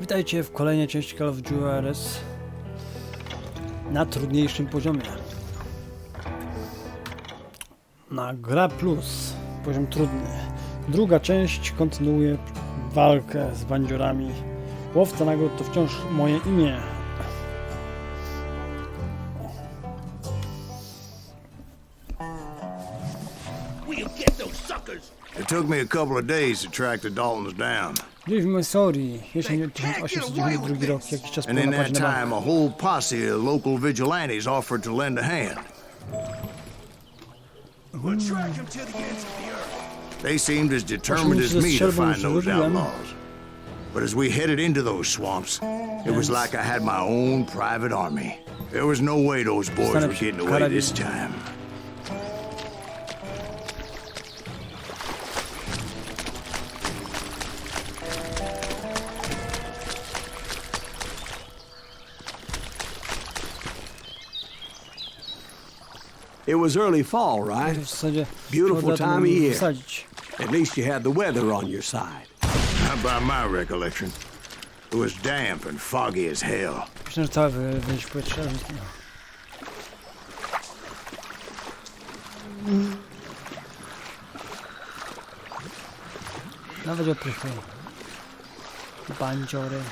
Witajcie w kolejnej części Call of Juarez na trudniejszym poziomie. Na gra plus, poziom trudny. Druga część kontynuuje walkę z bandziorami. Łowca nagród to wciąż moje imię. It took me a couple of days to track the Daltons down. Gdzieś w Missouri, jesień 1892 rok, jakiś czas po And in napadzie that na time, bank. a whole posse of local vigilantes offered to lend a hand. They seemed as determined as me to find those outlaws. But as we headed into those swamps, it was like I had my own private army. There was no way those boys were getting away this time. It was early fall, right? W zasadzie Beautiful trzeba time of year. wysadzić. At least you had the weather on your side. Not by my recollection. It was damp and foggy as hell. Myślę, że całe wyjść w powietrze. Nawet oprychy. Bandziory.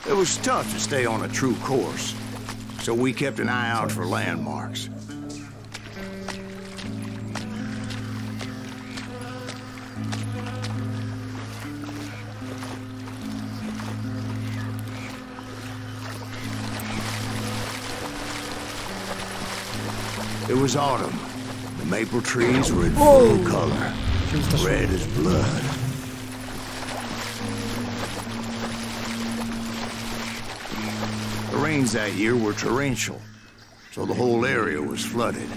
It was tough to stay on a true course, so we kept an eye out for landmarks. It was autumn. The maple trees were in full color, red as blood. The rains that year were torrential, so the whole area was flooded.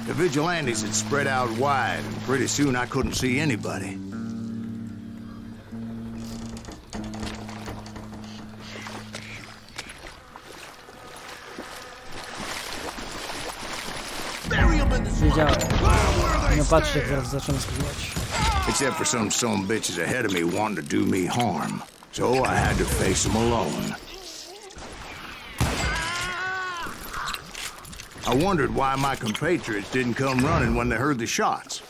The vigilantes had spread out wide, and pretty soon I couldn't see anybody. Wiedziałem. Nie patrzcie, jak zaraz zaczynam spróbować. Except for some bitches ahead of me wanting to do me harm. So I had to face them alone. I wondered why my compatriots didn't come running when they heard the shots.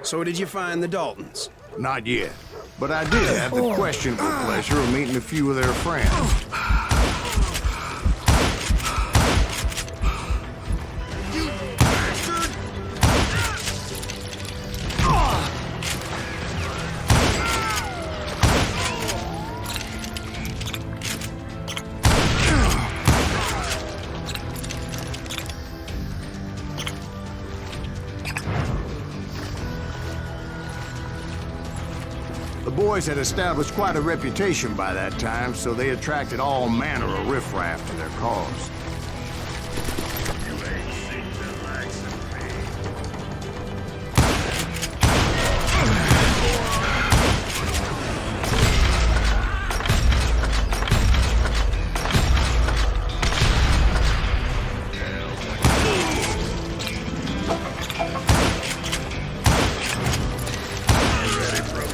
So did you find the Daltons? Not yet, but I did have the questionable pleasure of meeting a few of their friends. The boys had established quite a reputation by that time, so they attracted all manner of riffraff to their cause.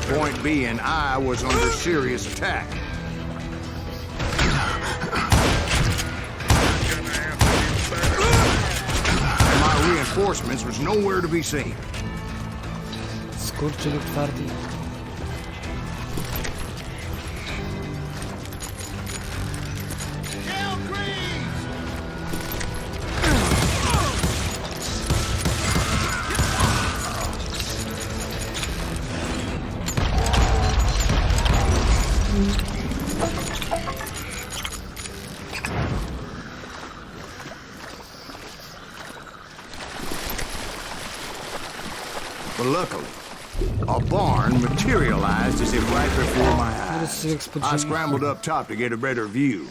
Point being, I was under serious attack. And my reinforcements was nowhere to be seen. Skurczy lub twardy. But luckily, a barn materialized as if right before my eyes. I scrambled up top to get a better view.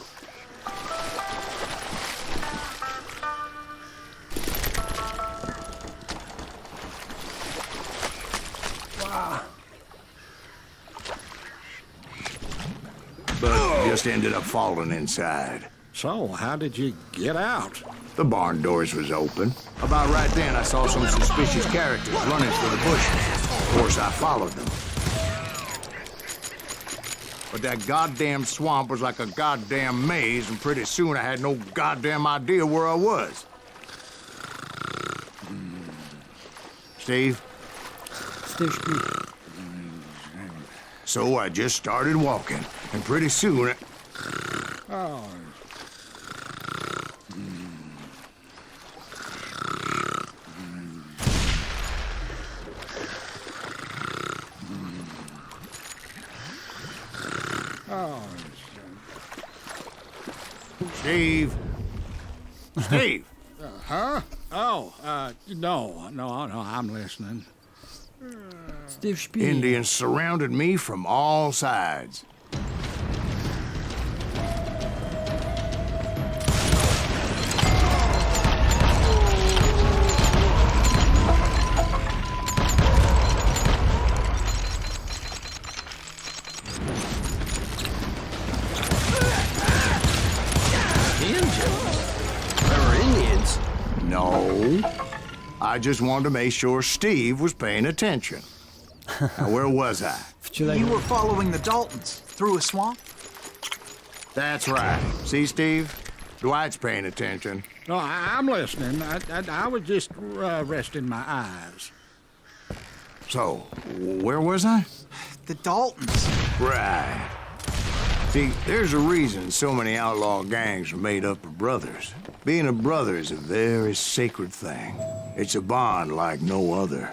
But but just ended up falling inside. So, how did you get out? The barn doors was open. About right then, I saw some suspicious characters running through the bushes. Of course, I followed them. But that goddamn swamp was like a goddamn maze, and pretty soon I had no goddamn idea where I was. Steve? Steve śpi. So I just started walking, and pretty soon... Oh. Oh. Steve? Steve? Huh? Oh, no, I'm listening. Steve śpi. Indians surrounded me from all sides. No. I just wanted to make sure Steve was paying attention. Now, where was I? You were following the Daltons through a swamp? That's right. See, Steve? Dwight's paying attention. No, I'm listening. I was just resting my eyes. So, where was I? The Daltons. Right. See, there's a reason so many outlaw gangs are made up of brothers. Being a brother is a very sacred thing. It's a bond like no other.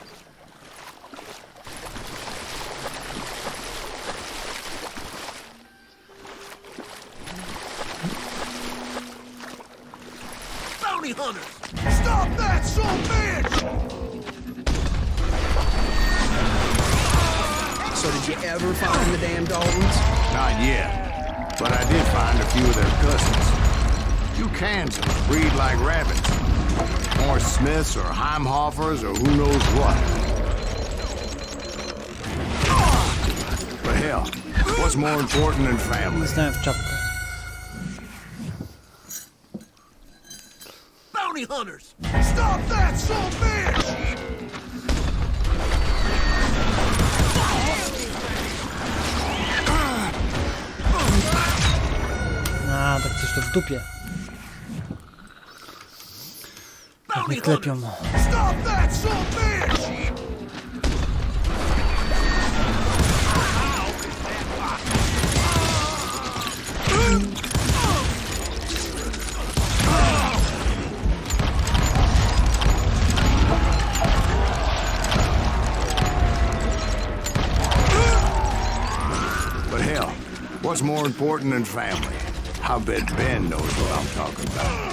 Bounty hunters! Stop that, son bitch! So did you ever find the damn Daltons? Not yet, but I did find a few of their cousins. You Kansans breed like rabbits. Or Smiths or Heimhoffers or who knows what. But hell, what's more important than family? Dostałem w czapkę. Bounty hunters! Stop that, son bitch! A, tak coś to w dupie. Tak mnie klepią. Stop that, son bitch! But hell, what's more important than family? I bet Ben knows what I'm talking about.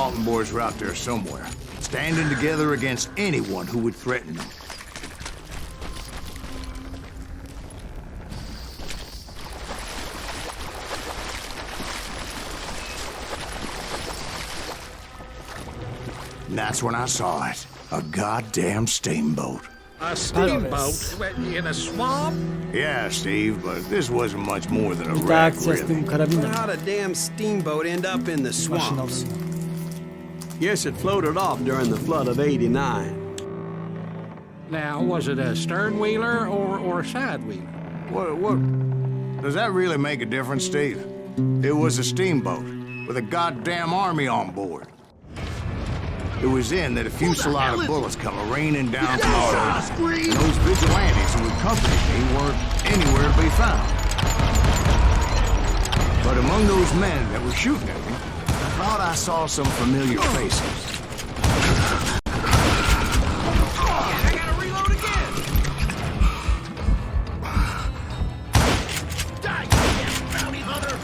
Dalton boys were out there somewhere, standing together against anyone who would threaten them. And that's when I saw it. A goddamn steamboat. A steamboat in a swamp? Yeah, Steve, but this wasn't much more than a I ta wreck, akcja z really. tym karabinem How'd a damn steamboat end up in the swamps? maszynowym. Yes, it floated off during the flood of '89. Now, was it a stern wheeler or a side wheeler? What? Does that really make a difference, Steve? It was a steamboat with a goddamn army on board. It was then that a fusillade of bullets come raining down from all sides. And those vigilantes who accompanied me weren't anywhere to be found. But among those men that were shooting at me, I thought I saw some familiar faces. I gotta reload again. Die, you damn bounty hunter!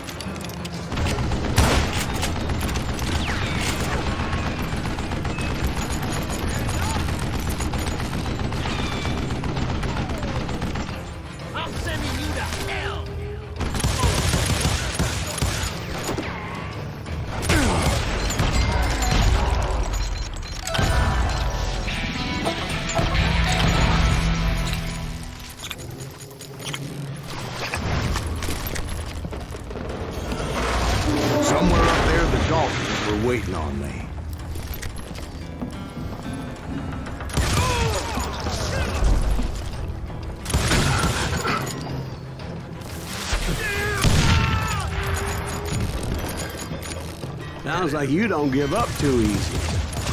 I'm sending you to hell! Somewhere up there, the Daltons were waiting on me. Sounds like you don't give up too easy.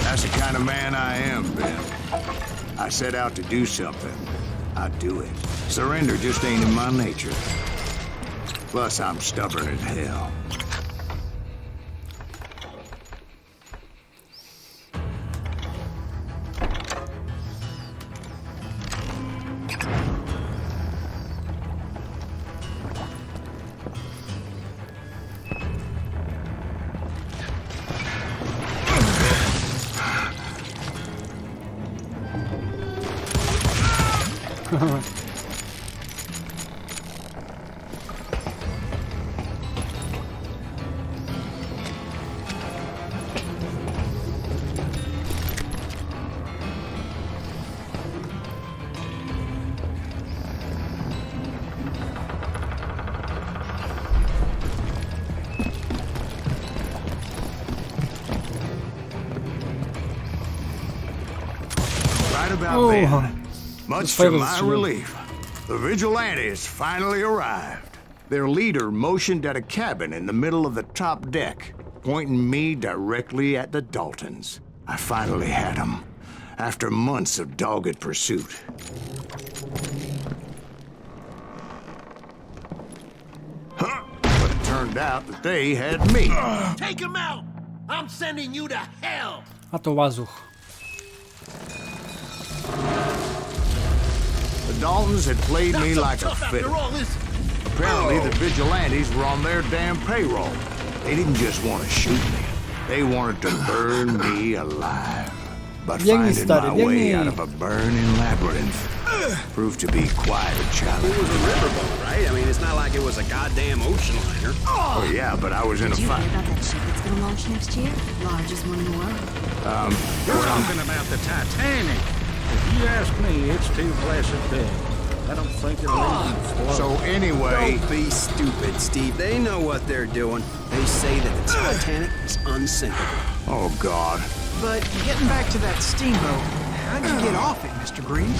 That's the kind of man I am, Ben. I set out to do something. I do it. Surrender just ain't in my nature. Plus, I'm stubborn as hell. Right about then, much to my relief, the vigilantes finally arrived. Their leader motioned at a cabin in the middle of the top deck, pointing me directly at the Daltons. I finally had them, after months of dogged pursuit. Huh? But it turned out that they had me. Take him out! I'm sending you to hell! A to łazuch. The Daltons had played me like a Tough after fiddle. all this. Apparently, the vigilantes were on their damn payroll. They didn't just want to shoot me. They wanted to burn me alive. But Biegnij, finding stary, my way biegnij. out of a burning labyrinth proved to be quite a It challenge. was a riverboat, right? I mean, it's not like it was a goddamn ocean liner. Oh, yeah, but I was in a Did you hear fight. about that ship that's gonna launch next year? Largest one in the world. You're talking about the Titanic. If you ask me, it's too blessed big. I don't think it'll even float. So anyway, Don't be stupid, Steve. They know what they're doing. They say that the Titanic is unsinkable. oh, God. But getting back to that steamboat, how'd you get off it, Mr. Green?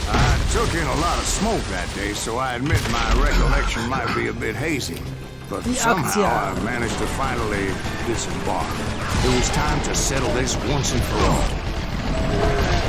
I took in a lot of smoke that day, so I admit my recollection might be a bit hazy. But I somehow akcja. I managed to finally disembark. It was time to settle this once and for all.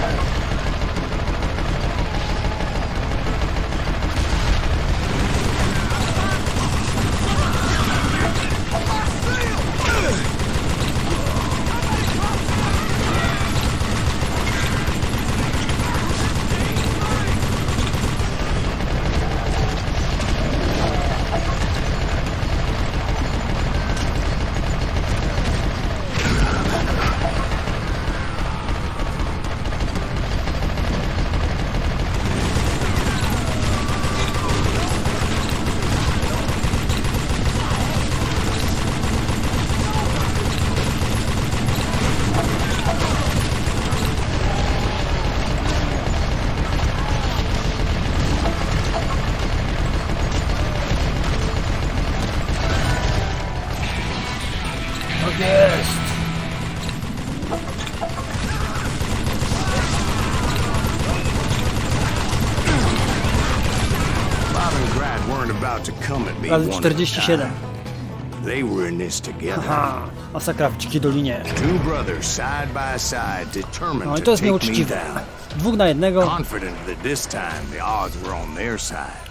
weren't about to come at me Razy one at a 47. time. They were in this together. Aha, masakra w Dzikiej Dolinie. Two brothers side by side, determined No i to to jest take me nieuczciwe. down. 2 na 1. Confident that this time the odds were on their side.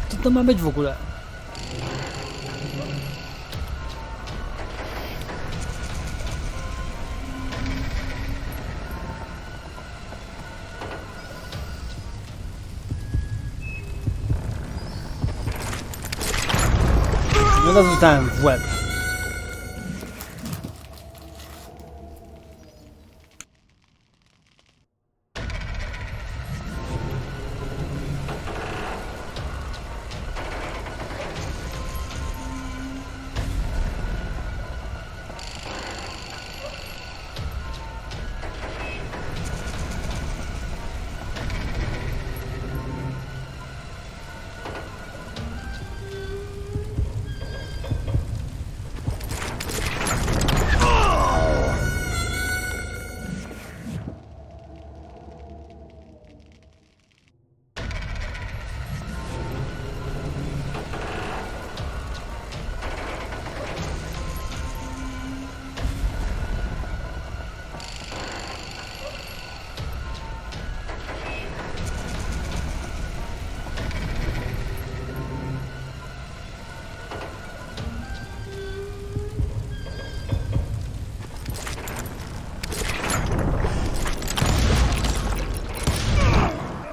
Co to ma być w ogóle? No to zostałem w łeb.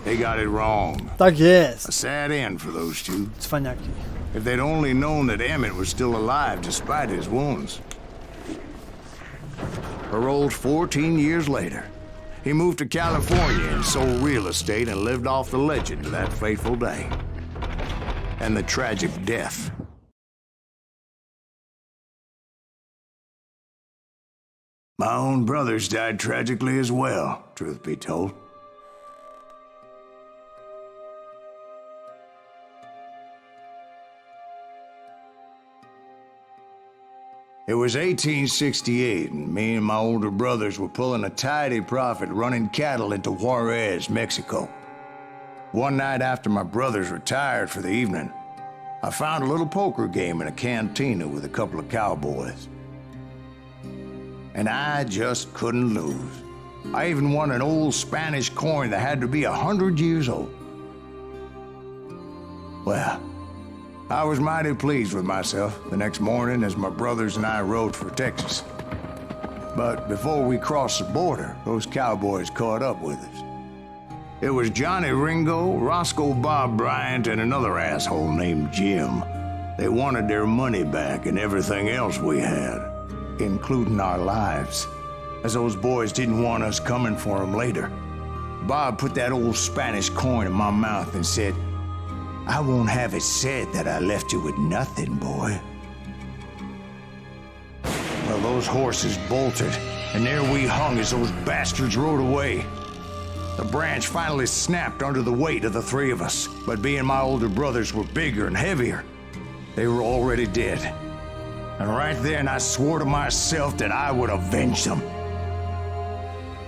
They got it wrong. Tak jest. A sad end for those two. Cwaniaki. If they'd only known that Emmett was still alive despite his wounds. Paroled 14 years later. He moved to California and sold real estate and lived off the legend of that fateful day. And the tragic death. My own brothers died tragically as well, truth be told. It was 1868, and me and my older brothers were pulling a tidy profit running cattle into Juarez, Mexico. One night after my brothers retired for the evening, I found a little poker game in a cantina with a couple of cowboys. And I just couldn't lose. I even won an old Spanish coin that had to be 100 years old. Well, I was mighty pleased with myself the next morning as my brothers and I rode for Texas. But before we crossed the border, those cowboys caught up with us. It was Johnny Ringo, Roscoe Bob Bryant, and another asshole named Jim. They wanted their money back and everything else we had, including our lives, as those boys didn't want us coming for them later. Bob put that old Spanish coin in my mouth and said, "I won't have it said that I left you with nothing, boy." Well, those horses bolted, and there we hung as those bastards rode away. The branch finally snapped under the weight of the three of us, but being my older brothers were bigger and heavier, they were already dead. And right then I swore to myself that I would avenge them.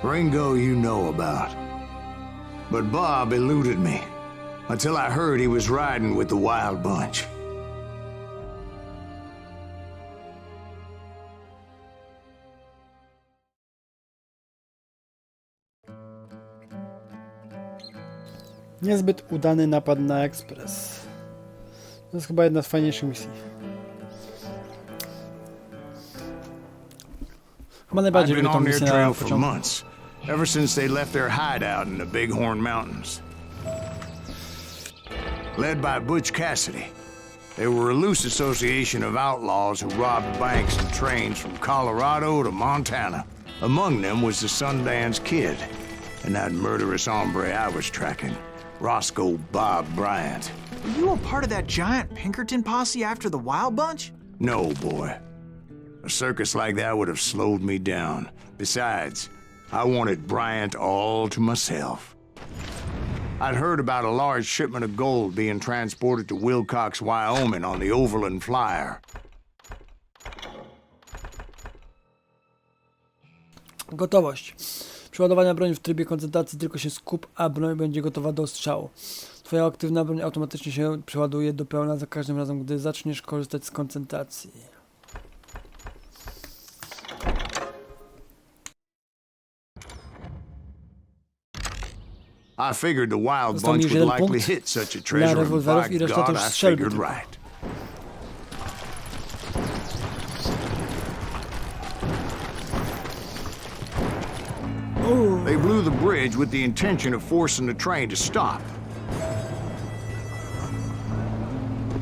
Ringo you know about. But Bob eluded me, until I heard he was riding with the Wild Bunch. Niezbyt udany napad na ekspres. To jest chyba jedna z fajniejszych misji. Chyba najbardziej lubię tą misję na początku. Ever since they left their hideout in the Bighorn Mountains. Led by Butch Cassidy, they were a loose association of outlaws who robbed banks and trains from Colorado to Montana. Among them was the Sundance Kid, and that murderous hombre I was tracking, Roscoe Bob Bryant. Were you a part of that giant Pinkerton posse after the Wild Bunch? No, boy. A circus like that would have slowed me down. Besides, I wanted Bryant all to myself. I'd heard about a large shipment of gold being transported to Wilcox, Wyoming on the Overland Flyer. Gotowość. Przeładowania broni w trybie koncentracji tylko się skup, a broń będzie gotowa do ostrzału. Twoja aktywna broń automatycznie się przeładuje do pełna za każdym razem, gdy zaczniesz korzystać z koncentracji. I figured the wild bunch would likely hit such a treasure, and by God, I figured right. They blew the bridge with the intention of forcing the train to stop.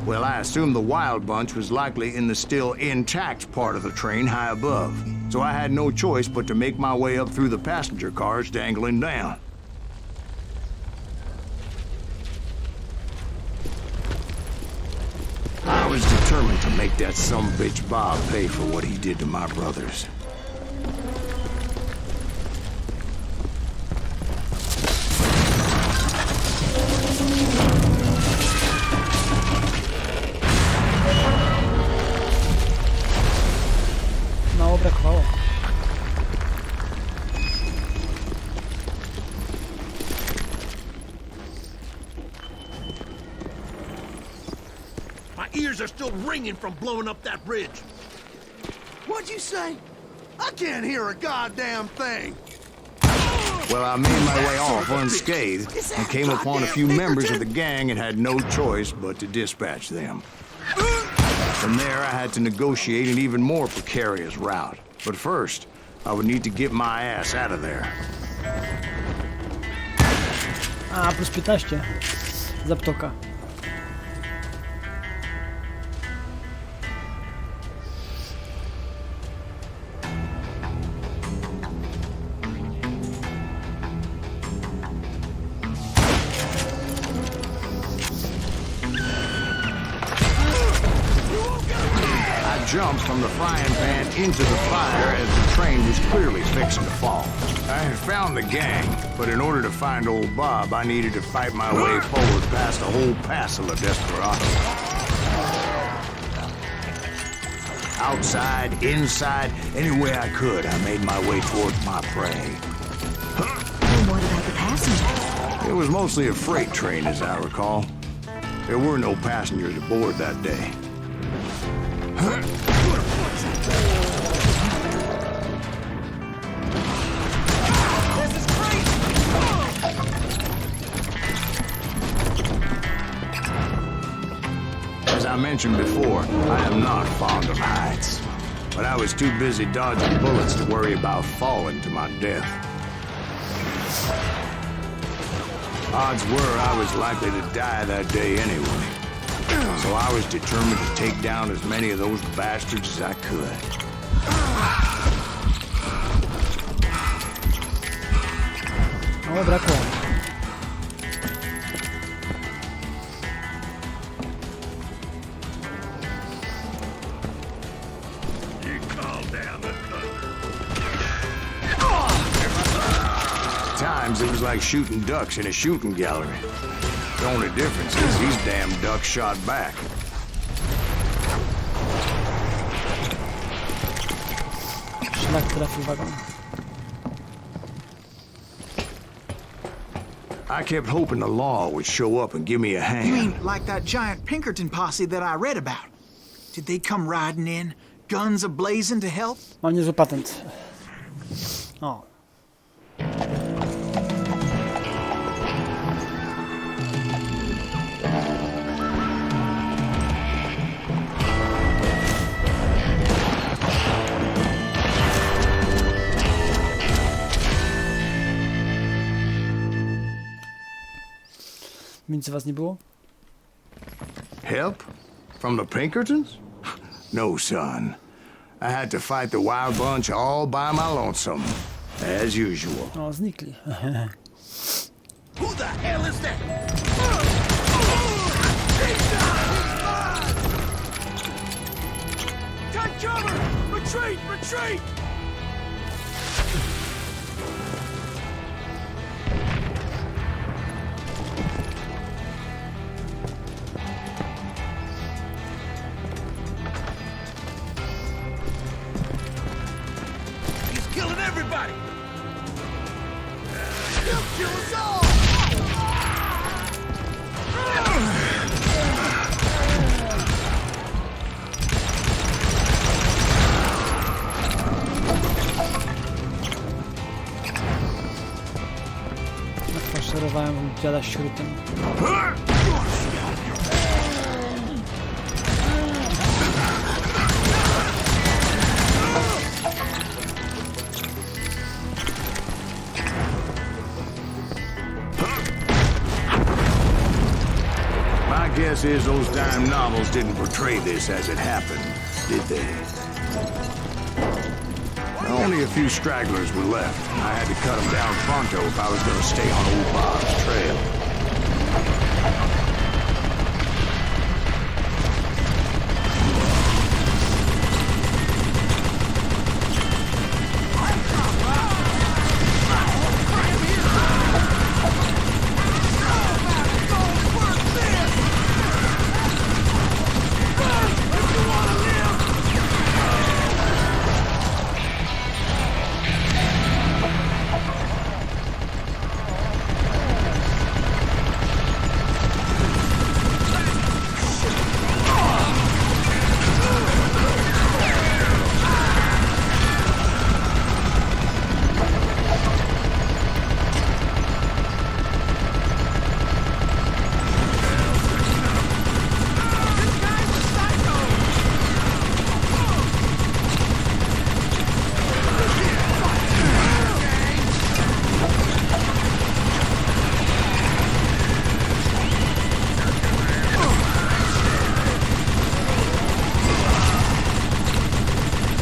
Well, I assumed the wild bunch was likely in the still intact part of the train high above, so I had no choice but to make my way up through the passenger cars dangling down. I was determined to make that sumbitch Bob pay for what he did to my brothers. Mało brakowało. My ears are still ringing from blowing up that bridge. What'd you say? I can't hear a goddamn thing. Well, I made my way off unscathed and came upon a few members of the gang and had no choice but to dispatch them. From there, I had to negotiate an even more precarious route. But first, I would need to get my ass out of there. A, plus 15. Zaptoka. Jumped from the frying pan into the fire as the train was clearly fixing to fall. I had found the gang, but in order to find old Bob, I needed to fight my way forward past a whole passel of desperados. Outside, inside, any way I could, I made my way towards my prey. And what about the passengers? It was mostly a freight train, as I recall. There were no passengers aboard that day. As I mentioned before, I am not fond of heights, but I was too busy dodging bullets to worry about falling to my death. Odds were I was likely to die that day anyway. So I was determined to take down as many of those bastards as I could. Mało brakło. At times it was like shooting ducks in a shooting gallery. The only difference is these damn ducks shot back. Szlak trafił wagon. I kept hoping the law would show up and give me a You hand. mean like that giant Pinkerton posse that I read about? Did they come riding in, guns a-blazing to help? Mam niezły patent. O. Więcej was nie było? Help? From the Pinkertons? No, son. I had to fight the wild bunch all by my lonesome, as usual. O, znikli. Who the hell is that? Take cover! Retreat! Retreat! He's killing everybody! Czarowałem dziada śrutem. My guess is those dime novels didn't portray this as it happened, did they? Only a few stragglers were left. I had to cut them down pronto if I was going to stay on old Bob's trail.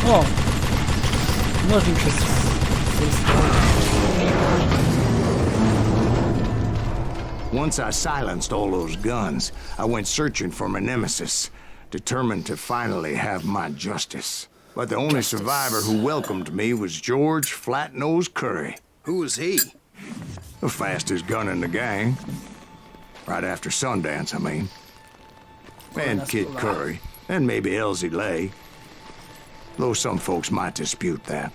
O! Nożnik się Once I silenced all those guns, I went searching for my nemesis, determined to finally have my justice. But the only survivor who welcomed me was George Flat-Nose Curry. Who was he? The fastest gun in the gang. Right after Sundance, I mean. And Kid Curry, and maybe Elsie Lay. Though some folks might dispute that.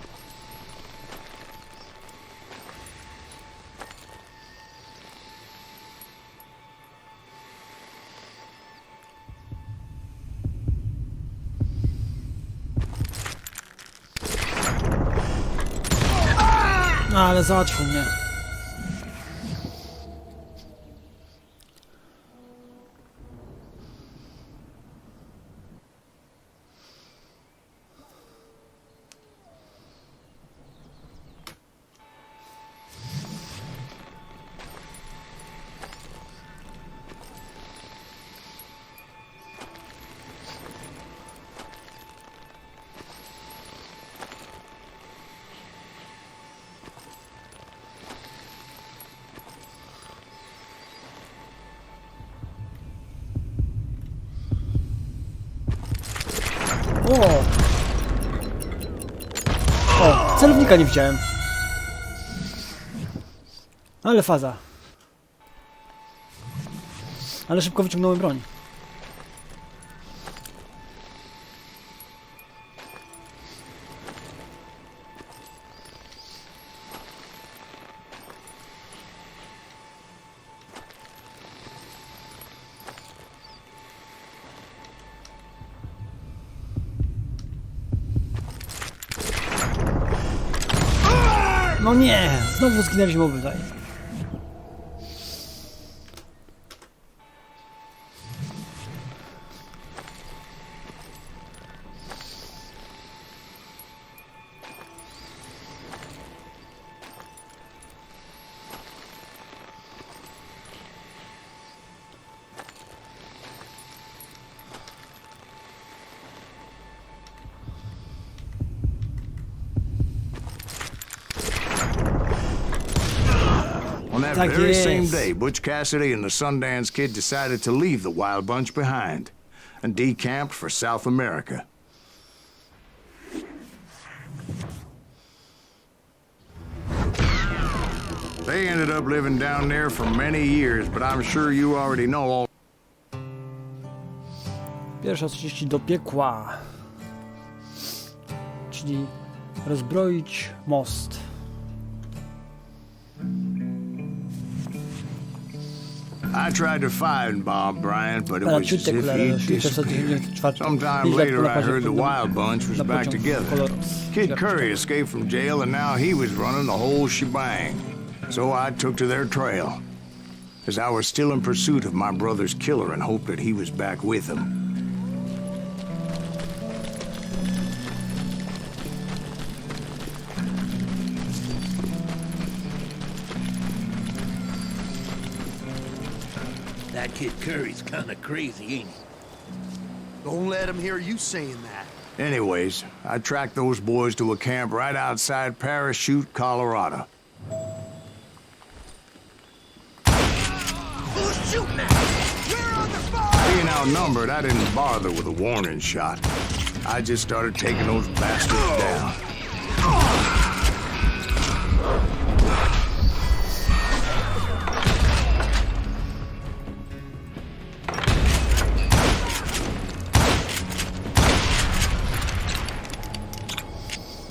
No, ale załatwił mnie. O, celownika nie widziałem. Ale faza. Ale szybko wyciągnąłem broń. No nie! Znowu zginęliśmy obydwaj. On that Tak very same jest. day, Butch Cassidy and the Sundance Kid decided to leave the Wild Bunch behind and decamped for South America. They ended up living down there for many years, but I'm sure you already know all. Pierwsza z 30 do piekła. Czyli rozbroić most. I tried to find Bob Bryant, but it was as if he'd disappeared. Sometime later, I heard the Wild Bunch was back together. Kid Curry escaped from jail, and now he was running the whole shebang. So I took to their trail. as I was still in pursuit of my brother's killer and hoped that he was back with him. That kid Curry's kind of crazy, ain't he? Don't let him hear you saying that. Anyways, I tracked those boys to a camp right outside Parachute, Colorado. Who's shooting at us? We're on the fire! Being outnumbered, I didn't bother with a warning shot. I just started taking those bastards down.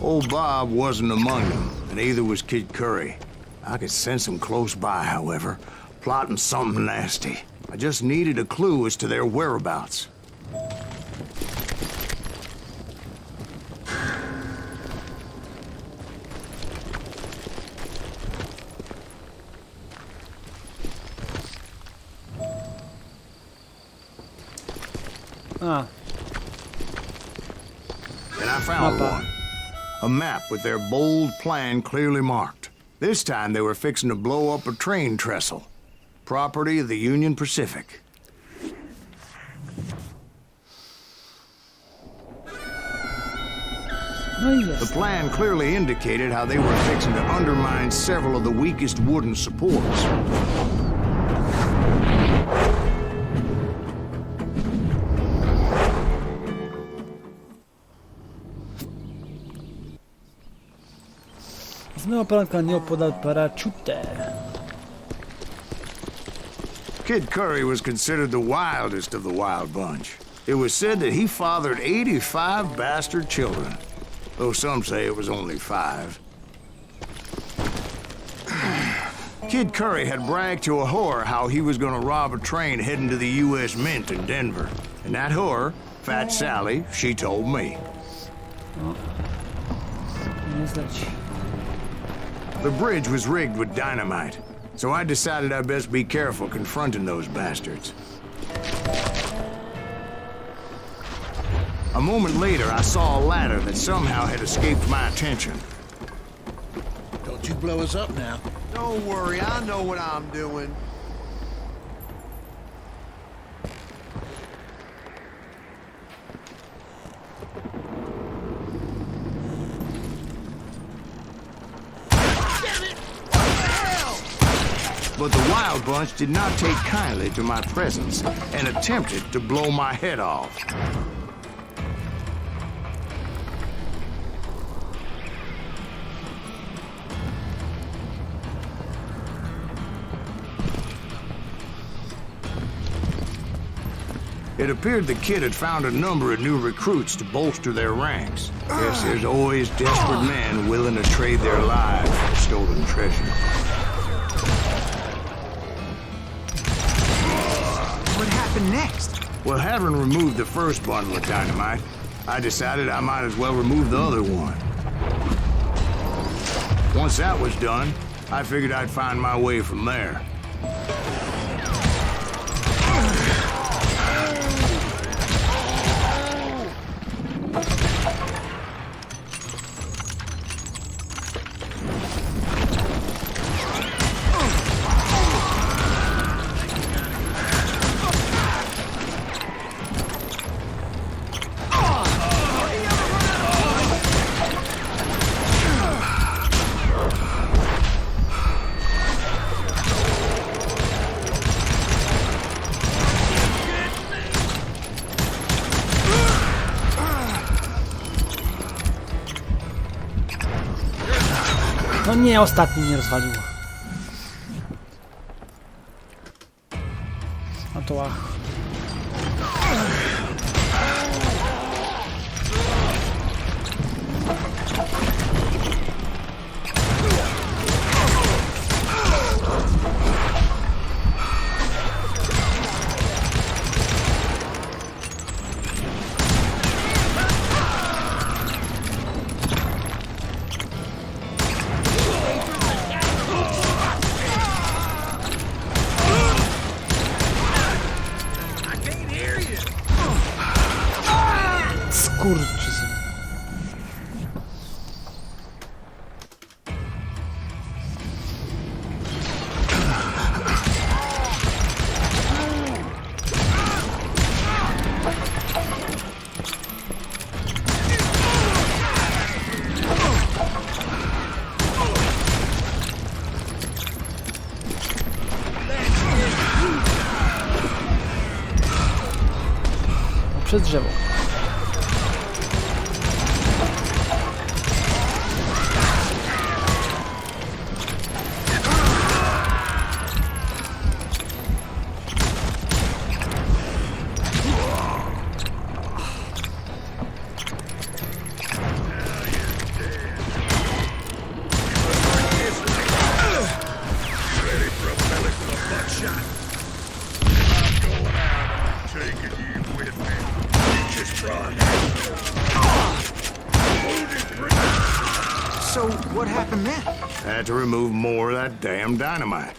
Old Bob wasn't among them, and neither was Kid Curry. I could sense him close by, however, plotting something nasty. I just needed a clue as to their whereabouts. A, And I found Mapa. one. A map with their bold plan clearly marked. This time they were fixing to blow up a train trestle. Property of the Union Pacific. no i The jest. plan clearly indicated how they were fixing to undermine several of the weakest wooden supports. Znowu poranka nieopodal Parachute. Kid Curry was considered the wildest of the wild bunch. It was said that he fathered 85 bastard children, though some say it was only 5. Kid Curry had bragged to a whore how he was gonna rob a train heading to the U.S. Mint in Denver. And that whore, Fat Sally, she told me. Nie znać. The bridge was rigged with dynamite, so I decided I'd best be careful confronting those bastards. A moment later, I saw a ladder that somehow had escaped my attention. Don't you blow us up now. Don't worry, I know what I'm doing. But the Wild Bunch did not take kindly to my presence and attempted to blow my head off. It appeared the kid had found a number of new recruits to bolster their ranks. Guess there's always desperate men willing to trade their lives for stolen treasure. What happened next? Well, having removed the first bundle of dynamite, I decided I might as well remove the other one. Once that was done, I figured I'd find my way from there. No nie, ostatni mnie rozwalił. A to ach. Skurczysyn. Przez drzewo. So, what happened then? Had to remove more of that damn dynamite.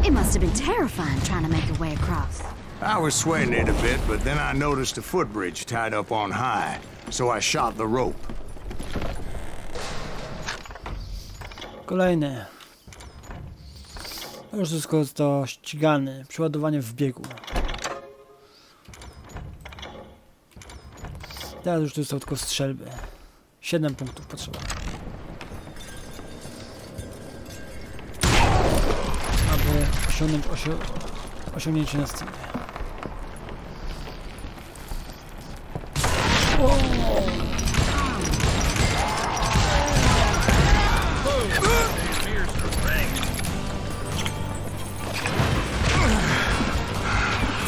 It must have been terrifying trying to make your way across. I was sweating it a bit, but then I noticed a footbridge tied up on high, so I shot the rope. Kolejny. Już wszystko to ścigany. Przeładowanie w biegu. Teraz już tu są tylko strzelby. 7 punktów potrzeba. Aby osiągnąć osiągnięcie na scenie.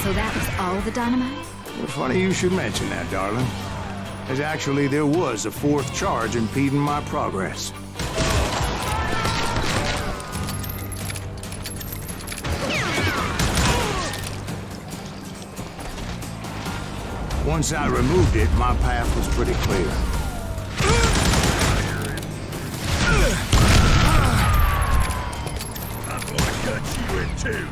So that was all the dynamite? Funny you should mention that, darling. As actually there was a fourth charge impeding my progress. Once I removed it, my path was pretty clear. I'm gonna cut you in two.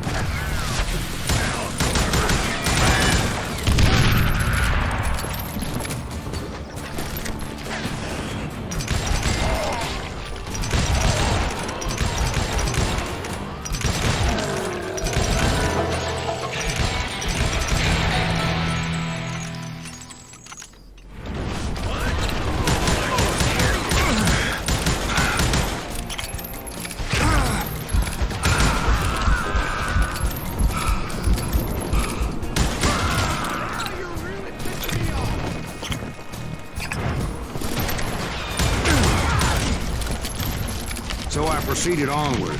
So I proceeded onward.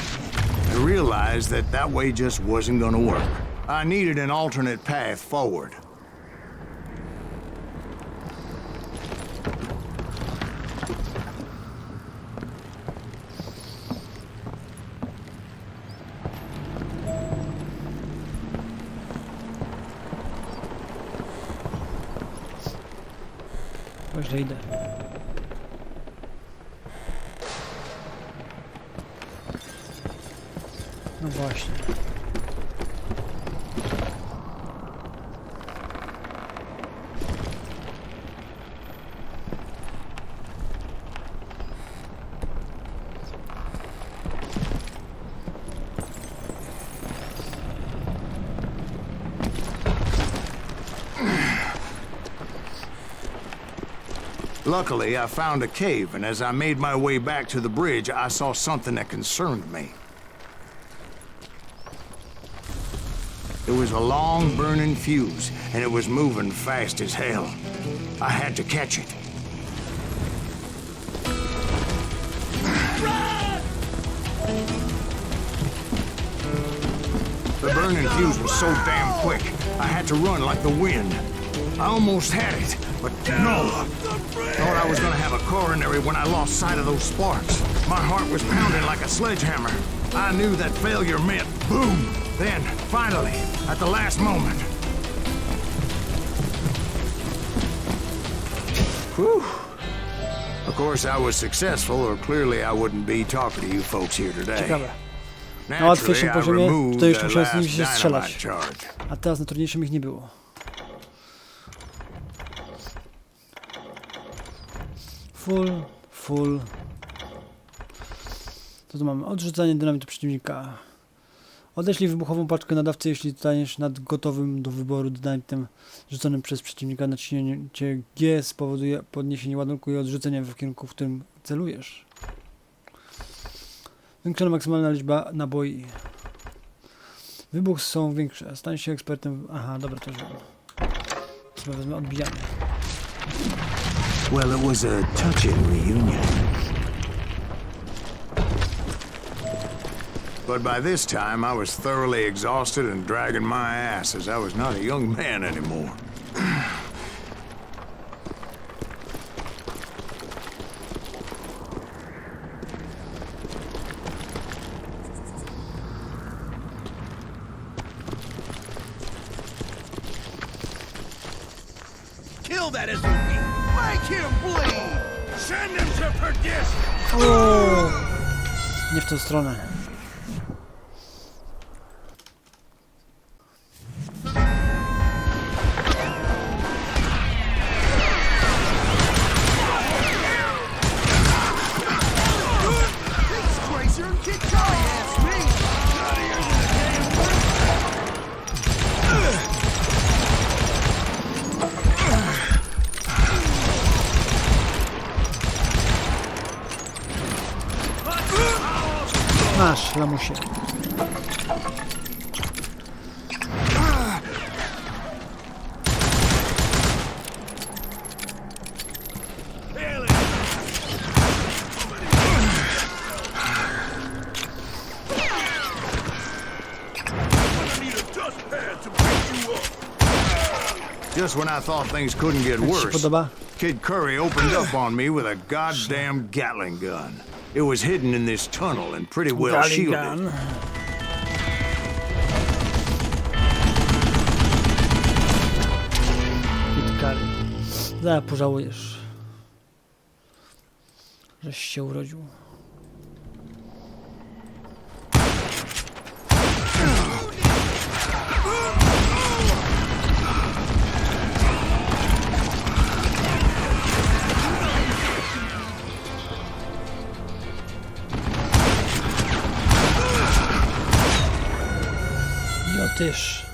I realized that that way just wasn't gonna work. I needed an alternate path forward. Źle idę. No właśnie. Luckily, I found a cave, and as I made my way back to the bridge, I saw something that concerned me. It was a long, burning fuse, and it was moving fast as hell. I had to catch it. The burning fuse was so damn quick, I had to run like the wind. I almost had it, but no. Thought I was gonna have a coronary when I lost sight of those sparks. My heart was pounding like a sledgehammer. I knew that failure meant boom. Then, finally, at the last moment. Whew. Of course, I was successful, or clearly I wouldn't be talking to you folks here today. Ciekawe. Na łatwiejszym Naturally, I poziomie removed tutaj już that musiałem z nimi last się dynamite strzelać. charge. A teraz na trudniejszym ich nie było. Full. Co tu mamy? Odrzucanie dynamitu przeciwnika. Odeślij wybuchową paczkę nadawcy, jeśli staniesz nad gotowym do wyboru dynamitem rzuconym przez przeciwnika. Naciśnięcie G spowoduje podniesienie ładunku i odrzucenie w kierunku, w którym celujesz. Zwiększona maksymalna liczba naboi. Wybuch są większe. Stań się ekspertem. Aha, dobra, to już wiem. Sobie wezmę odbijanie. Well, it was a touching reunion. But by this time, I was thoroughly exhausted and dragging my ass, as I was not a young man anymore. Kill that SOB! Make him bleed! Send him to perdition! O! Nie w tę stronę. Masz, lamusie. Just when I thought things couldn't get worse, Kid Curry opened up on me with a goddamn Gatling gun. It was hidden in this tunnel and pretty well shielded. Kid Curry. Zaraz pożałujesz, żeś się urodził. Jotysz.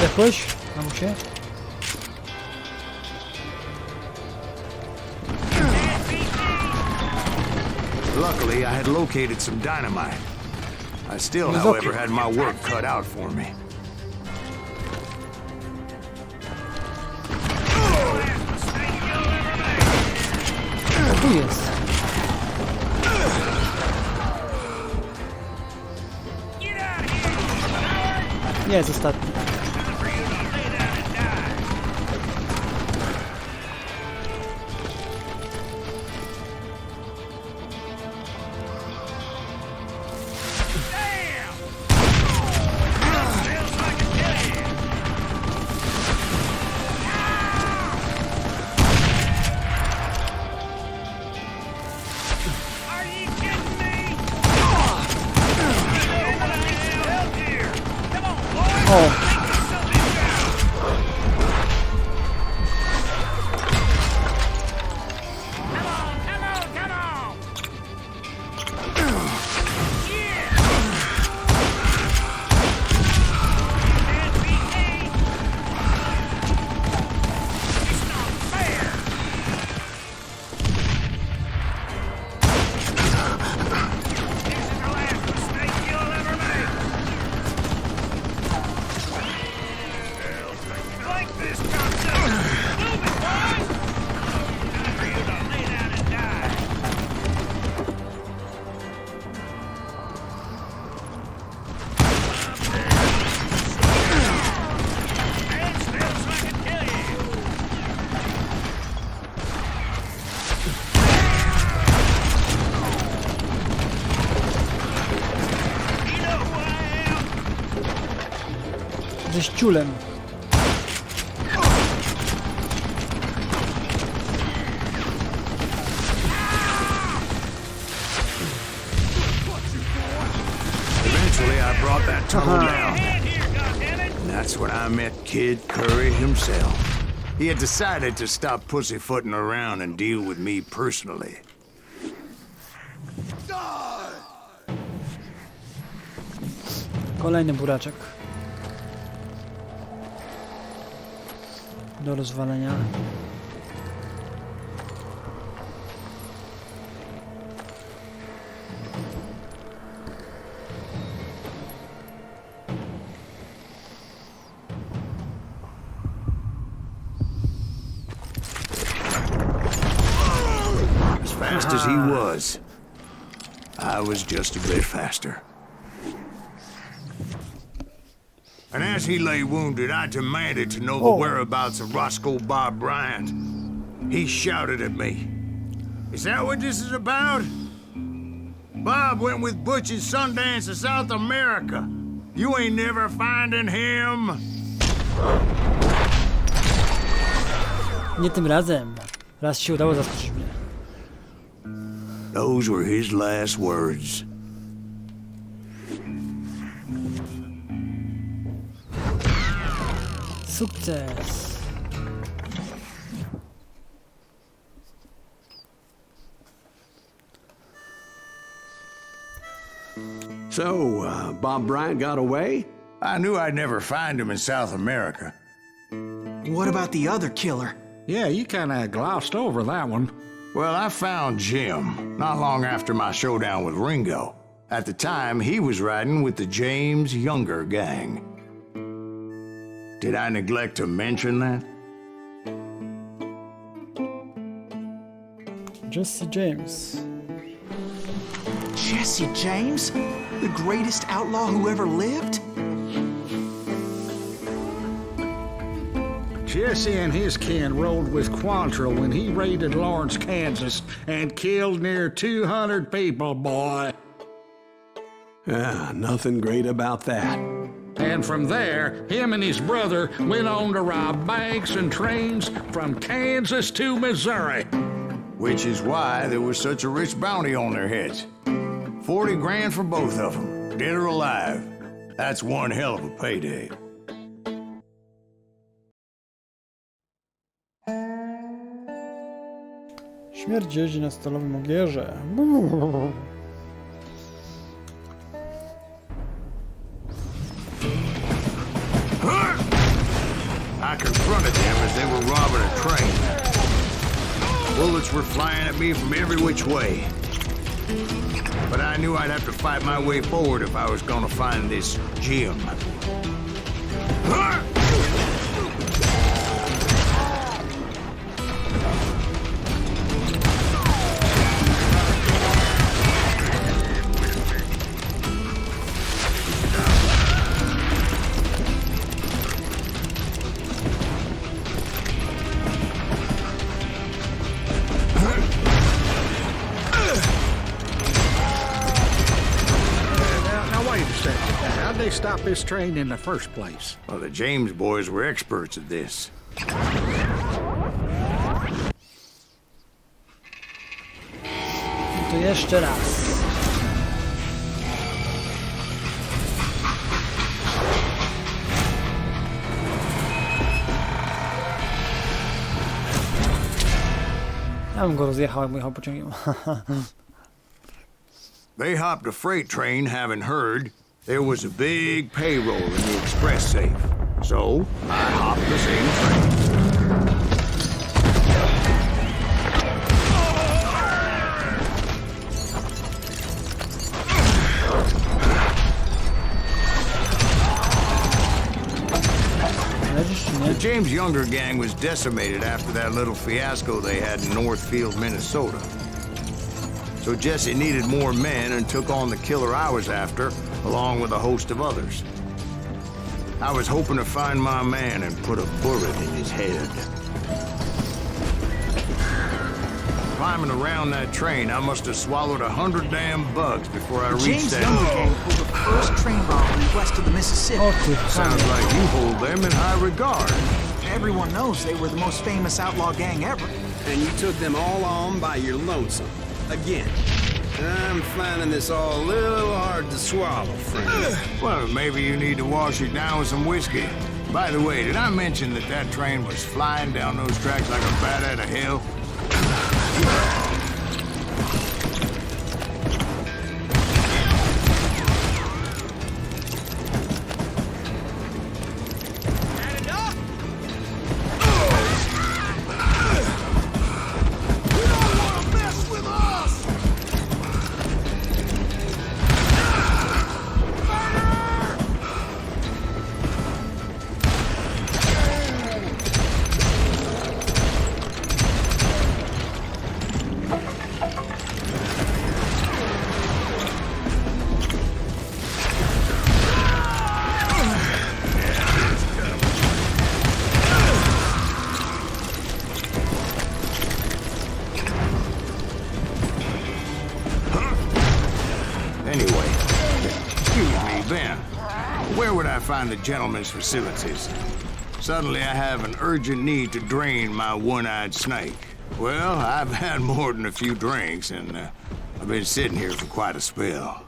Jakoś? Lamusie? Luckily, I had located some dynamite. I still, however, had my work cut out for me. Tu jest. Nie jest ostatni. Jesteś ciulem. Eventually, I brought that tunnel down. And that's when I met Kid Curry himself. He had decided to stop pussyfooting around and deal with me personally. Kolejny buraczek. Do rozwalenia. As fast as he was, I was just a bit faster. And as he lay wounded, I demanded to know the whereabouts of Roscoe Bob Bryant. He shouted at me. Is that what this is about? Bob went with Butch and Sundance to South America. You ain't never finding him. Nie tym razem. Raz się udało zaskoczyć mnie. Those were his last words. Sukces. So, Bob Bryant got away? I knew I'd never find him in South America. What about the other killer? Yeah, you kind of glossed over that one. Well, I found Jim not long after my showdown with Ringo. At the time, he was riding with the James Younger gang. Did I neglect to mention that? Jesse James. Jesse James? The greatest outlaw who ever lived? Jesse and his kin rode with Quantrill when he raided Lawrence, Kansas, and killed near 200 people, boy. Ah, nothing great about that. And from there, him and his brother went on to rob banks and trains from Kansas to Missouri. Which is why there was such a rich bounty on their heads. 40 grand for both of them, dead or alive. That's one hell of a payday. Śmierć jeździ na stalowym ogierze. I confronted them as they were robbing a train. Bullets were flying at me from every which way. But I knew I'd have to fight my way forward if I was gonna find this Jim. How'd they stop this train in the first place? Well, the James boys were experts at this. To jeszcze raz. Ja bym go rozjechał, jakby jechał pociągiem. They hopped a freight train, having heard there was a big payroll in the express safe. So, I hopped the same train. The James Younger gang was decimated after that little fiasco they had in Northfield, Minnesota. So Jesse needed more men and took on the killer I was after, along with a host of others. I was hoping to find my man and put a bullet in his head. climbing around that train, I must have swallowed 100 damn bugs before I reached James that. Younger gang pulled the first train robbery west of the Mississippi. O ty, Sounds like you hold them in high regard. Everyone knows they were the most famous outlaw gang ever. And you took them all on by your lonesome. Again. I'm finding this all a little hard to swallow, friend. Well, maybe you need to wash it down with some whiskey. By the way, did I mention that that train was flying down those tracks like a bat out of hell? Where would I find the gentleman's facilities? Suddenly I have an urgent need to drain my one-eyed snake. Well, I've had more than a few drinks, and I've been sitting here for quite a spell.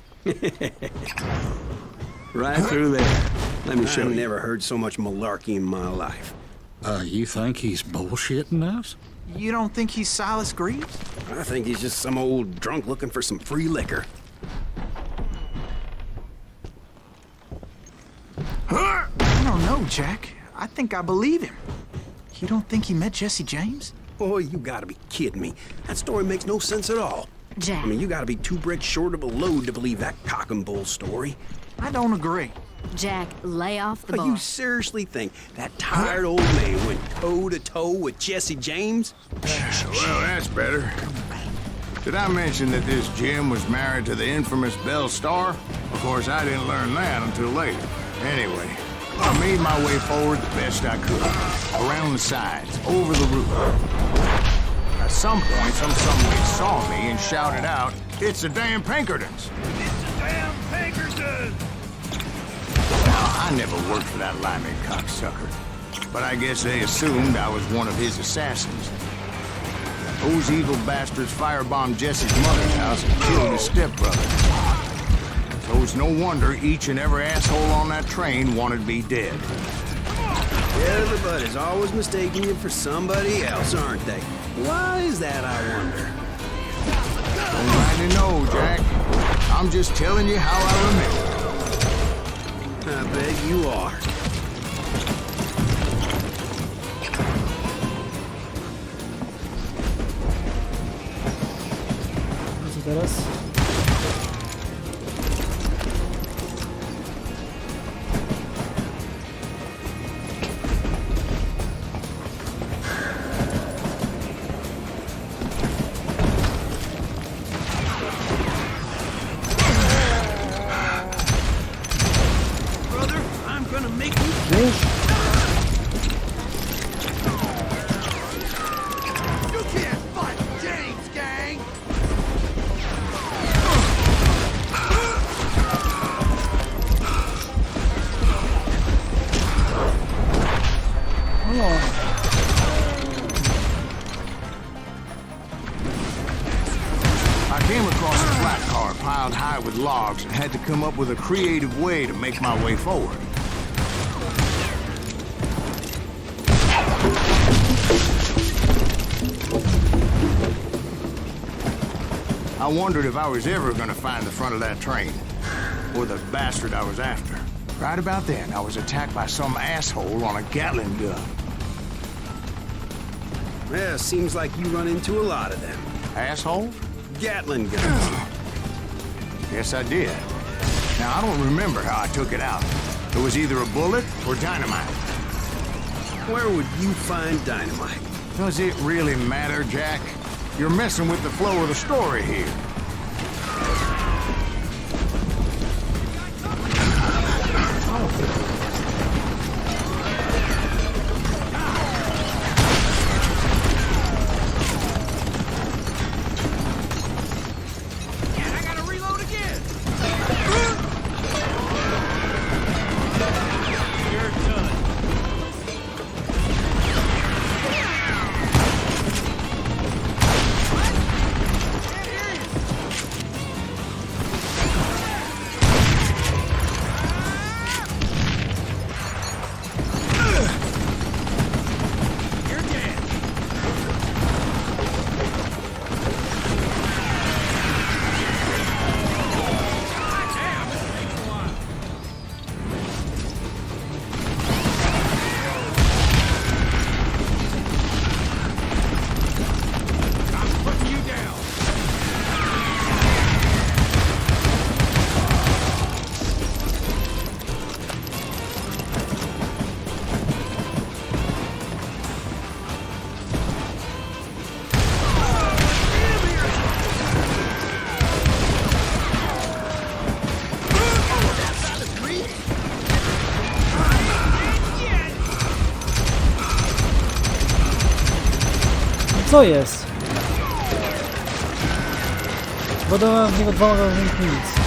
Right through there. Let me show you. I've never heard so much malarkey in my life. You think he's bullshitting us? You don't think he's Silas Greaves? I think he's just some old drunk looking for some free liquor. I don't know, Jack. I think I believe him. You don't think he met Jesse James? Oh, you gotta be kidding me. That story makes no sense at all. Jack. I mean, you gotta be 2 bricks short of a load to believe that cock and bull story. I don't agree. Jack, lay off the But bar. you seriously think that tired old man went toe-to-toe with Jesse James? Well, that's better. Did I mention that this Jim was married to the infamous Belle Starr? Of course, I didn't learn that until later. Anyway, I made my way forward the best I could. Around the sides, over the roof. At some point, some saw me and shouted out, "It's the damn Pinkertons!" It's the damn Pinkertons! Now, I never worked for that limey cocksucker, but I guess they assumed I was one of his assassins. Those evil bastards firebombed Jesse's mother's house and killed his stepbrother. So it's no wonder each and every asshole on that train wanted me dead. Everybody's always mistaking you for somebody else, aren't they? Why is that, I wonder? Don't rightly know, Jack. I'm just telling you how I remember. I bet you are. Co teraz? Brother, I'm gonna make you... Wiesz? You can't fight James, gang! O, I came across a flat car piled high with logs and had to come up with a creative way to make my way forward. I wondered if I was ever going to find the front of that train, or the bastard I was after. Right about then, I was attacked by some asshole on a Gatling gun. Yeah, seems like you run into a lot of them. Asshole? Gatling guns. Yes, I did. Now, I don't remember how I took it out. It was either a bullet or dynamite. Where would you find dynamite? Does it really matter, Jack? You're messing with the flow of the story here. Co jest? Woda w niego 2 magazynki nic.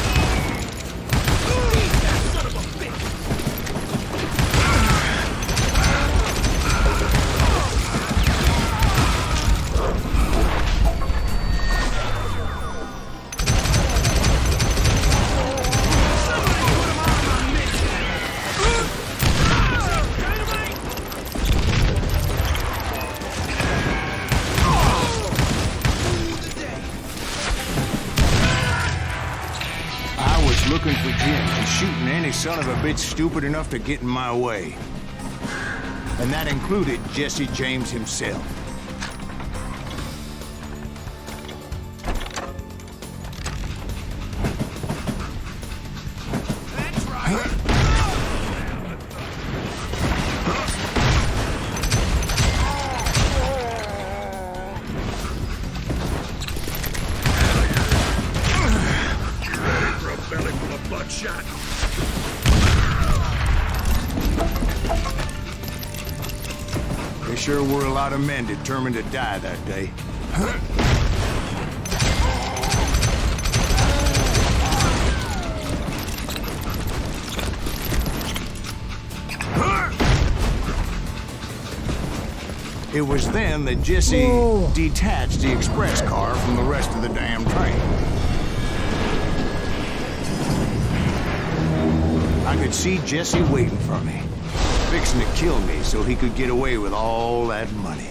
Looking for Jim and shooting any son of a bitch stupid enough to get in my way. And that included Jesse James himself. There sure were a lot of men determined to die that day. It was then that Jesse detached the express car from the rest of the damn train. I could see Jesse waiting for me, fixing to kill me so he could get away with all that money.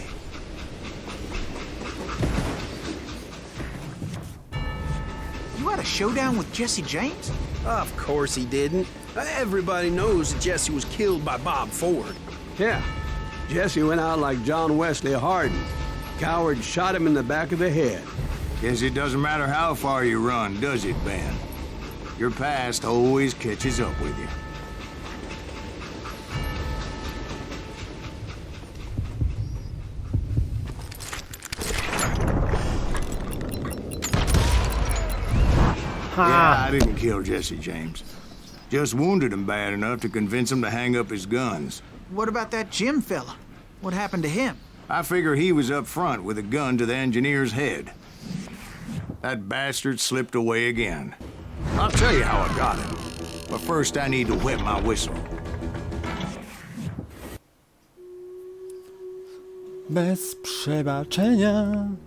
You had a showdown with Jesse James? Of course he didn't. Everybody knows that Jesse was killed by Bob Ford. Yeah. Jesse went out like John Wesley Hardin. Coward shot him in the back of the head. Guess it doesn't matter how far you run, does it, Ben? Your past always catches up with you. Yeah, I didn't kill Jesse James. Just wounded him bad enough to convince him to hang up his guns. What about that Jim fella? What happened to him? I figure he was up front with a gun to the engineer's head. That bastard slipped away again. I'll tell you how I got him. But first I need to wet my whistle. Bez przebaczenia.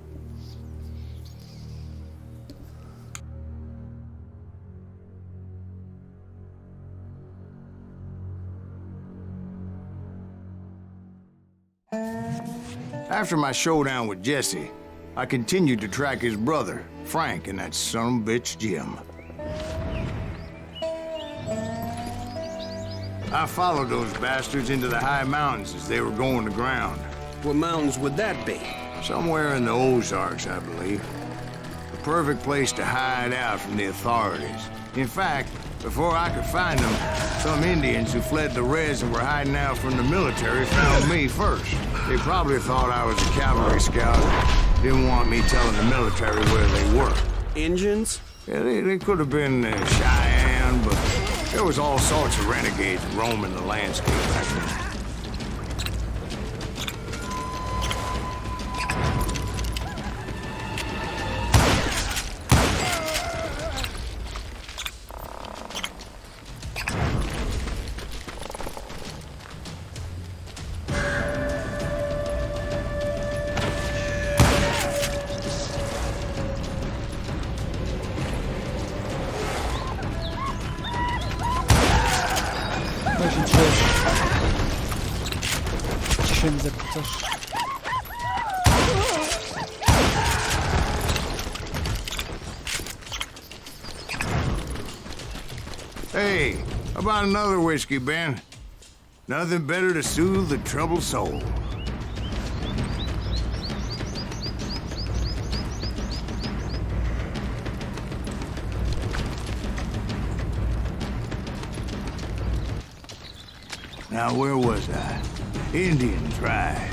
After my showdown with Jesse, I continued to track his brother, Frank, and that son of a bitch, Jim. I followed those bastards into the high mountains as they were going to ground. What mountains would that be? Somewhere in the Ozarks, I believe. The perfect place to hide out from the authorities. In fact, before I could find them, some Indians who fled the res and were hiding out from the military found me first. They probably thought I was a cavalry scout. Didn't want me telling the military where they were. Indians? Yeah, they could have been Cheyenne, but there was all sorts of renegades roaming the landscape back then. Hey, how about another whiskey, Ben? Nothing better to soothe the troubled soul. Now, where was I? Indians, right.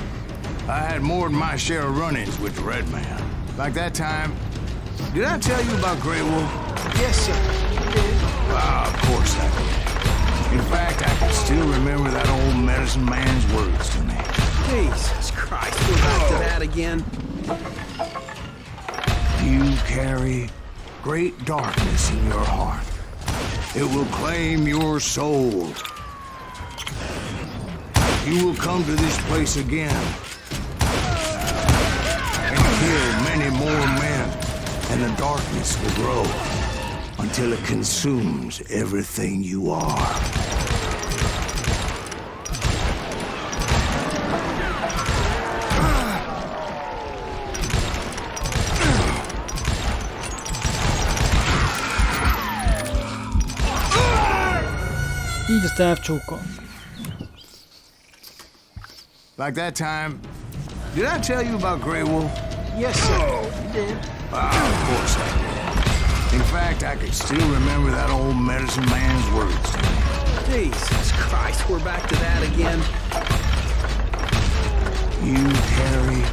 I had more than my share of run-ins with the Red Man. Like that time, did I tell you about Grey Wolf? Yes, sir. You did. Ah, of course I did. In fact, I can still remember that old medicine man's words to me. Jesus Christ, go back to that again. You carry great darkness in your heart. It will claim your soul. You will come to this place again and kill many more men, and the darkness will grow until it consumes everything you are. I dostałem w czółko. Like that time, did I tell you about Grey Wolf? Yes, sir. You did. Of course I did. In fact, I could still remember that old medicine man's words. Jesus Christ, we're back to that again. You carry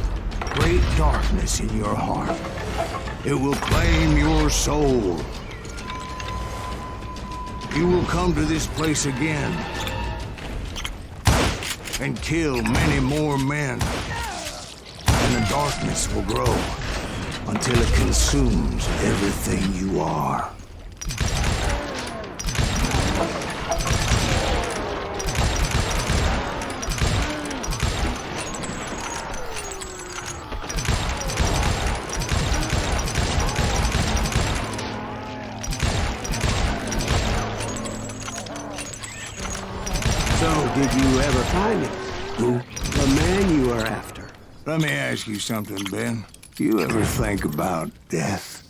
great darkness in your heart. It will claim your soul. You will come to this place again and kill many more men, and the darkness will grow until it consumes everything you are. So, did you ever find him? Who? The man you were after. Let me ask you something, Ben. Do you ever think about death?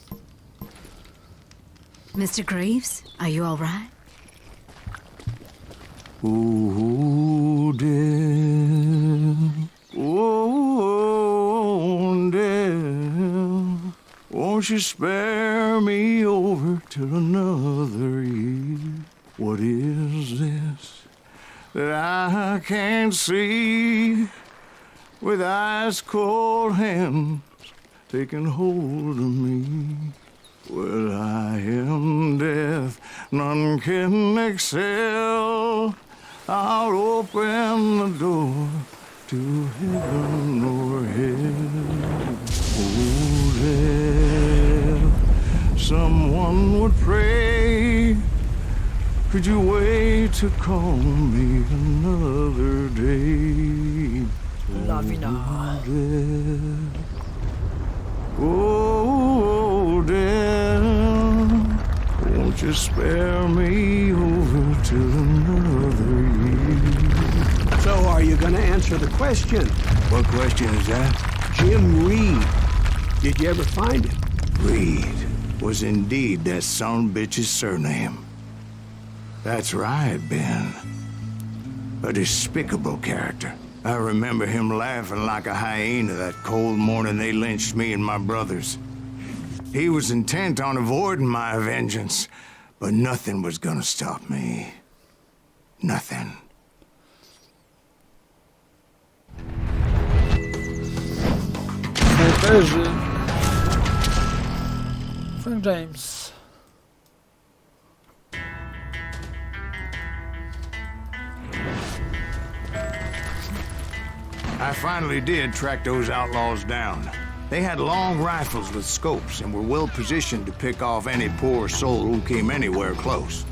Mr. Greaves, are you all right? Oh, death. Oh, death. Won't you spare me over till another year? What is this that I can't see with ice cold hands taking hold of me? Well, I am death, none can excel. I'll open the door to heaven or hell. Oh, death, someone would pray. Could you wait to call me another day? Oh, death, won't you spare me over till another year? So, are you gonna answer the question? What question is that? Jim Reed. Did you ever find him? Reed was indeed that son bitch's surname. That's right, Ben. A despicable character. I remember him laughing like a hyena that cold morning they lynched me and my brothers. He was intent on avoiding my vengeance, but nothing was gonna stop me. Nothing. Snajperzy. Frank James. I finally did track those outlaws down. They had long rifles with scopes and were well positioned to pick off any poor soul who came anywhere close.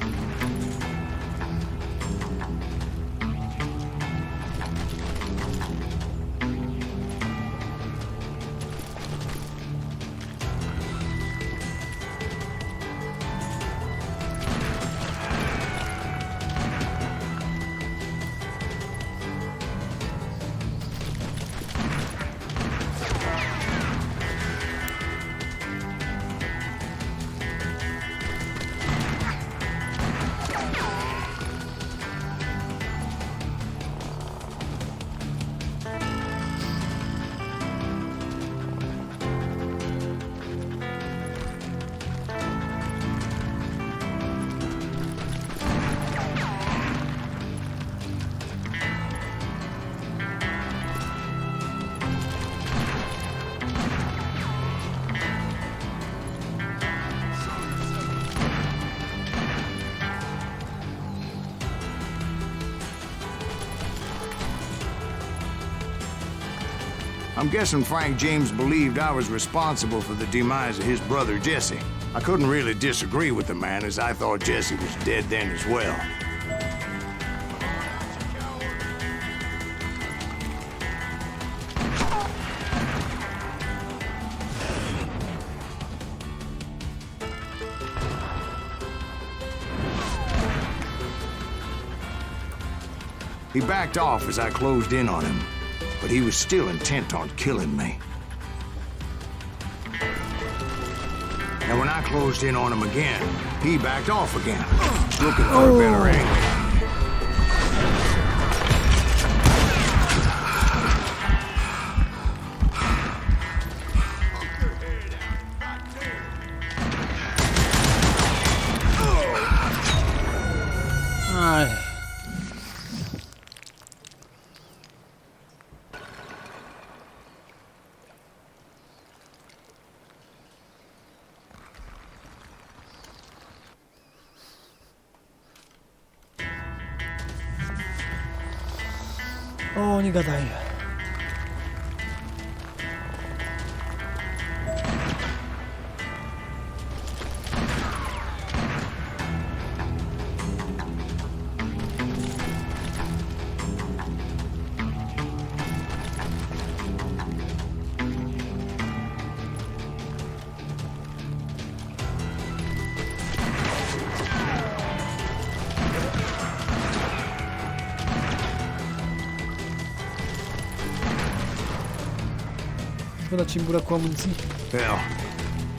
I'm guessing Frank James believed I was responsible for the demise of his brother Jesse. I couldn't really disagree with the man, as I thought Jesse was dead then as well. He backed off as I closed in on him, but he was still intent on killing me. And when I closed in on him again, he backed off again, looking for a better angle. Aj. O, nie gadaj. Szkoda ci brakło amunicji. Hell,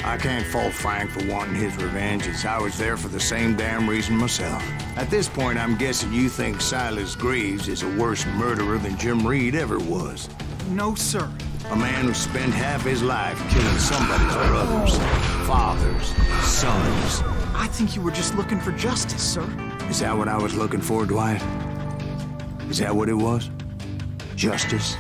I can't fault Frank for wanting his revenge, as I was there for the same damn reason myself. At this point, I'm guessing you think Silas Greaves is a worse murderer than Jim Reed ever was. No, sir. A man who spent half his life killing somebody's brothers, fathers, sons. I think you were just looking for justice, sir. Is that what I was looking for, Dwight? Is that what it was? Justice?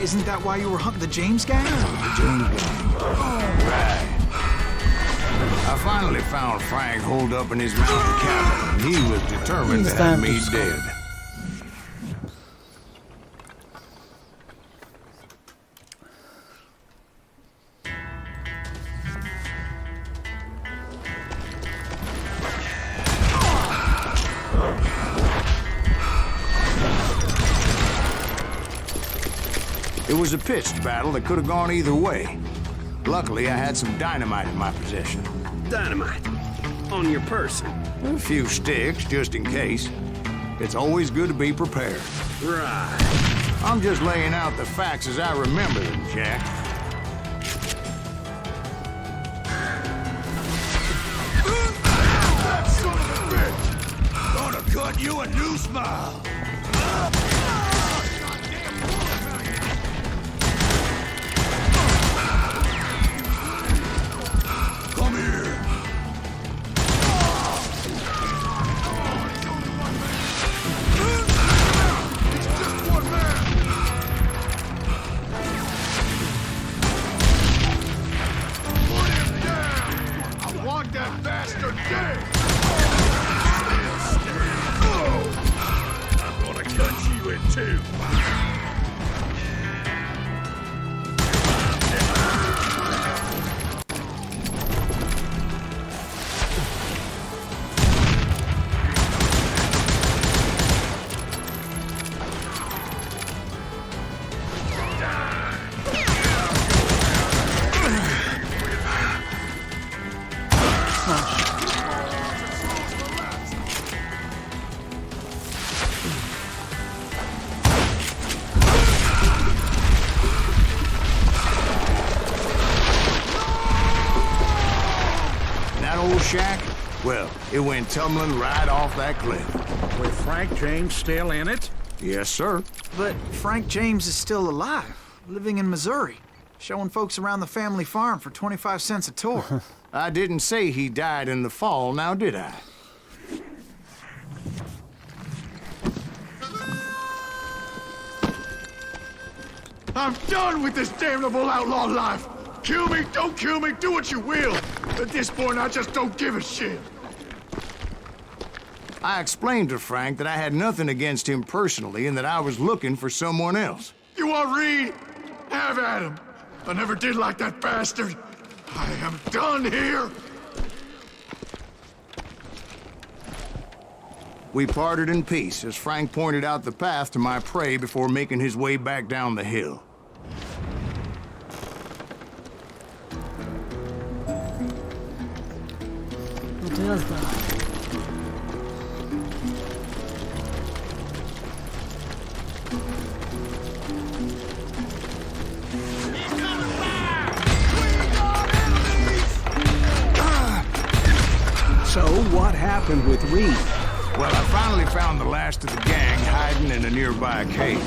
Isn't that why you were hunting the James gang? The James gang. Right. I finally found Frank holed up in his mountain cabin, and he was determined to have me dead. It was a pitched battle that could have gone either way. Luckily, I had some dynamite in my possession. Dynamite? On your person? A few sticks, just in case. It's always good to be prepared. Right. I'm just laying out the facts as I remember them, Jack. That son of a bitch! Gonna cut you a new smile! Come here! He's just one man! Put him down! I want that bastard dead! I'm gonna cut you in two! Shack? Well, it went tumbling right off that cliff. With Frank James still in it? Yes, sir. But Frank James is still alive, living in Missouri, showing folks around the family farm for 25 cents a tour. I didn't say he died in the fall, now did I? I'm done with this damnable outlaw life. Kill me, don't kill me, do what you will. At this point, I just don't give a shit. I explained to Frank that I had nothing against him personally and that I was looking for someone else. You want Reed? Have at him. I never did like that bastard. I am done here. We parted in peace as Frank pointed out the path to my prey before making his way back down the hill. No to jazda. So, what happened with Reed? Well, I finally found the last of the gang hiding in a nearby cave.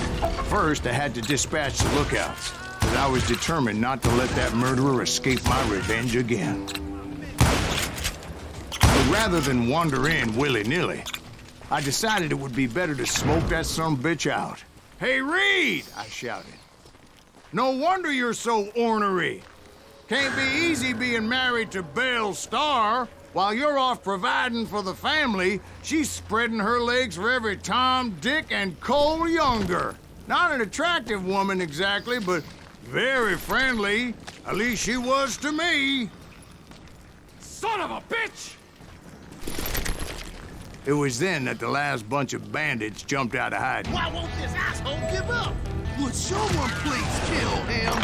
First, I had to dispatch the lookouts, but I was determined not to let that murderer escape my revenge again. But rather than wander in willy-nilly, I decided it would be better to smoke that sumbitch out. Hey, Reed! I shouted. No wonder you're so ornery. Can't be easy being married to Belle Starr. While you're off providing for the family, she's spreading her legs for every Tom, Dick, and Cole younger. Not an attractive woman exactly, but very friendly. At least she was to me. Son of a bitch! It was then that the last bunch of bandits jumped out of hiding. Why won't this asshole give up? Would someone please kill him?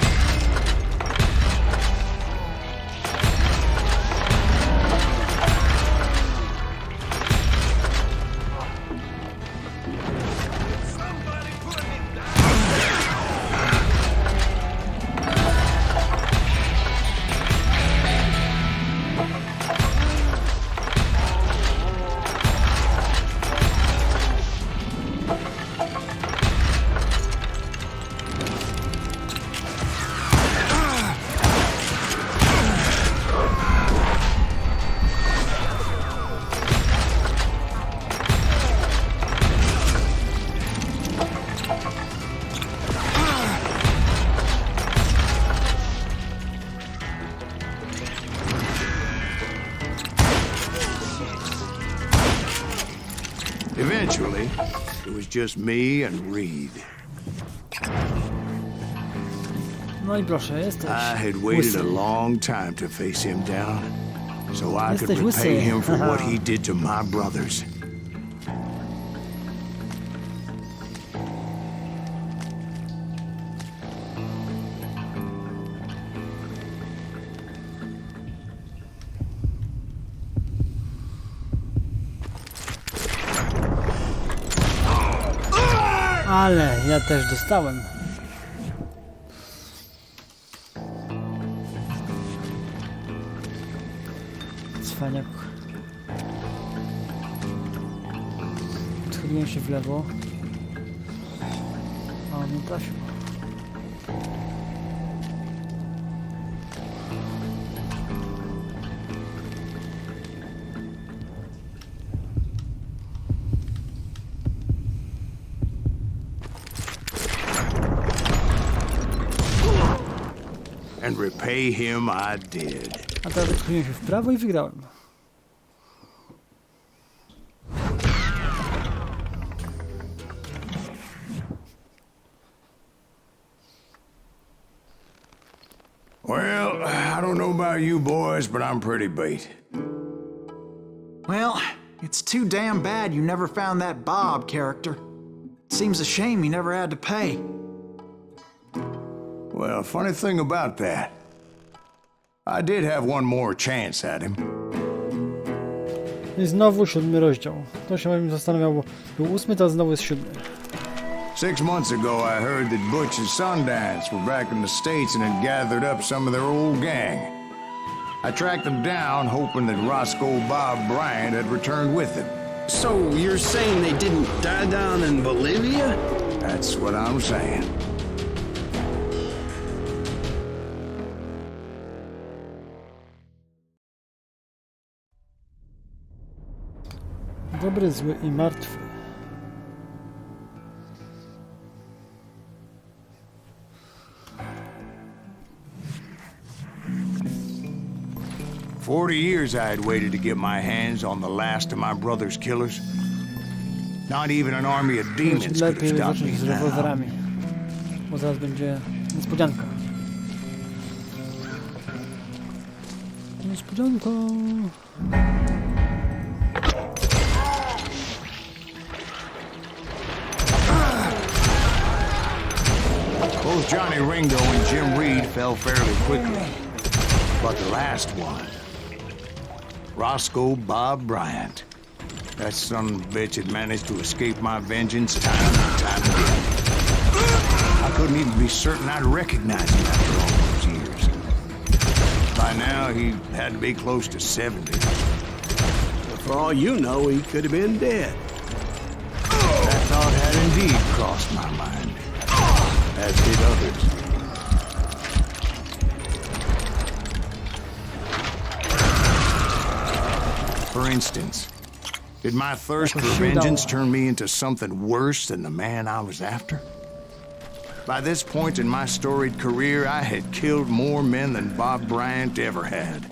Eventually, it was just me and Reed. No i proszę, jesteś I had waited a łysy. long time to face him down, so I could Jesteś łysy. repay him for what he did to my brothers. Ale ja też dostałem. Cwaniak. Odchyliłem się w lewo. A on nie trafił. And repay him I did. A teraz odchyliłem się w prawo i wygrałem. Well, I don't know about you boys, but I'm pretty beat. Well, it's too damn bad you never found that Bob character. Seems a shame you never had to pay. Well, funny thing about that, I did have one more chance at him. I znowu 7 rozdział. To się mnie zastanawiał, bo był 8, teraz znowu jest 7. 6 months ago, I heard that Butch and Sundance were back in the States and had gathered up some of their old gang. I tracked them down, hoping that Roscoe Bob Bryant had returned with them. So you're saying they didn't die down in Bolivia? That's what I'm saying. Dobry, zły i martwy. 40 years I had waited to get my hands on the last of my brother's killers. Not even an army of demons could have Lepiej stopped zacząć me z now. rewolwerami, bo zaraz będzie niespodzianka. Niespodzianka. Both Johnny Ringo and Jim Reed fell fairly quickly. But the last one, Roscoe Bob Bryant. That son of a bitch had managed to escape my vengeance time and time again. I couldn't even be certain I'd recognize him after all those years. By now, he had to be close to 70. But for all you know, he could have been dead. That thought had indeed crossed my mind, as did others. For instance, did my thirst for vengeance turn me into something worse than the man I was after? By this point in my storied career, I had killed more men than Bob Bryant ever had.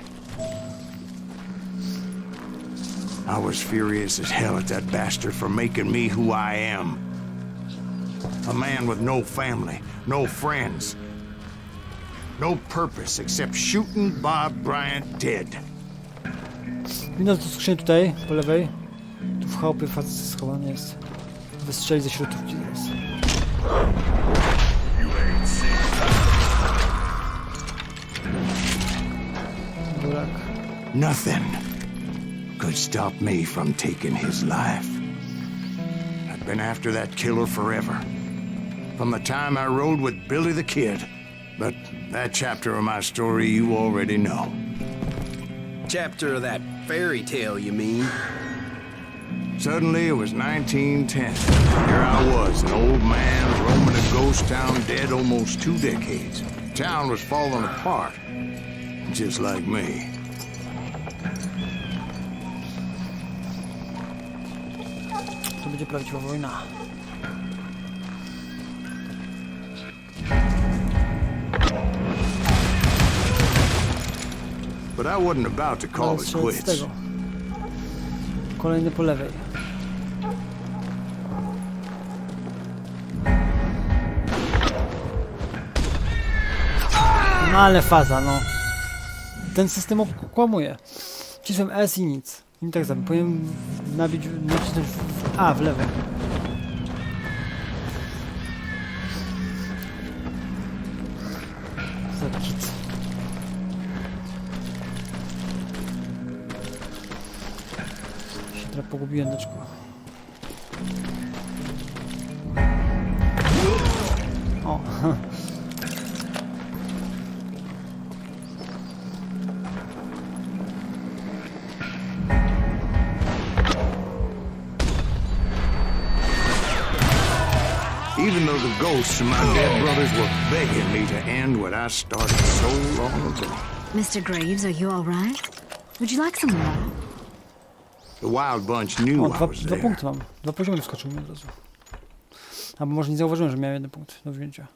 I was furious as hell at that bastard for making me who I am. A man with no family, no friends, no purpose except shooting Bob Bryant dead. Widząc tu skrzynię tutaj, po lewej. Tu w chałupie facet schowany jest. Wystrzeli ze środówki teraz. Burak. Nothing could stop me from taking his life. I'd been after that killer forever. From the time I rode with Billy the Kid. But that chapter of my story you already know. Chapter of that fairy tale, you mean? Suddenly it was 1910. Here I was, an old man roaming a ghost town dead almost 2 decades. Town was falling apart, just like me. To będzie prawdziwa wojna. But I wasn't about to call it quits. Kolejny po lewej. No ale faza, no. Ten system okłamuje. Wcisłem S i nic. I tak samo. Powinien nacisnąć A w lewej. Za kit. Się trochę pogubiłem, deczko. O. Even though the ghosts of my dead brothers were begging me to end what I started so long ago. Mr. Graves, are you all right? Would you like some more? The Wild Bunch knew I was Dwa there. punkty mam. 2 poziomy wskoczyły mi od razu. Albo może nie zauważyłem, że miałem 1 punkt do wzięcia.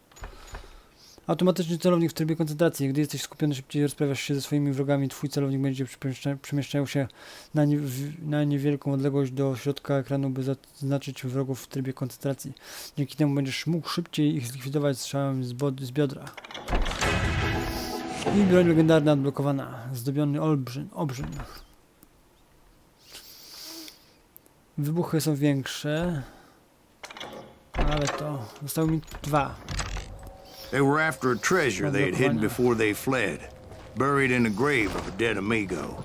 Automatyczny celownik w trybie koncentracji. Gdy jesteś skupiony, szybciej rozprawiasz się ze swoimi wrogami, twój celownik będzie przemieszczał się na niewielką odległość do środka ekranu, by zaznaczyć wrogów w trybie koncentracji. Dzięki temu będziesz mógł szybciej ich zlikwidować strzałem z biodra. I broń legendarna odblokowana. Zdobiony obrzyn. Wybuchy są większe, ale to zostały mi 2. They were after a treasure they had hidden before they fled, buried in the grave of a dead amigo.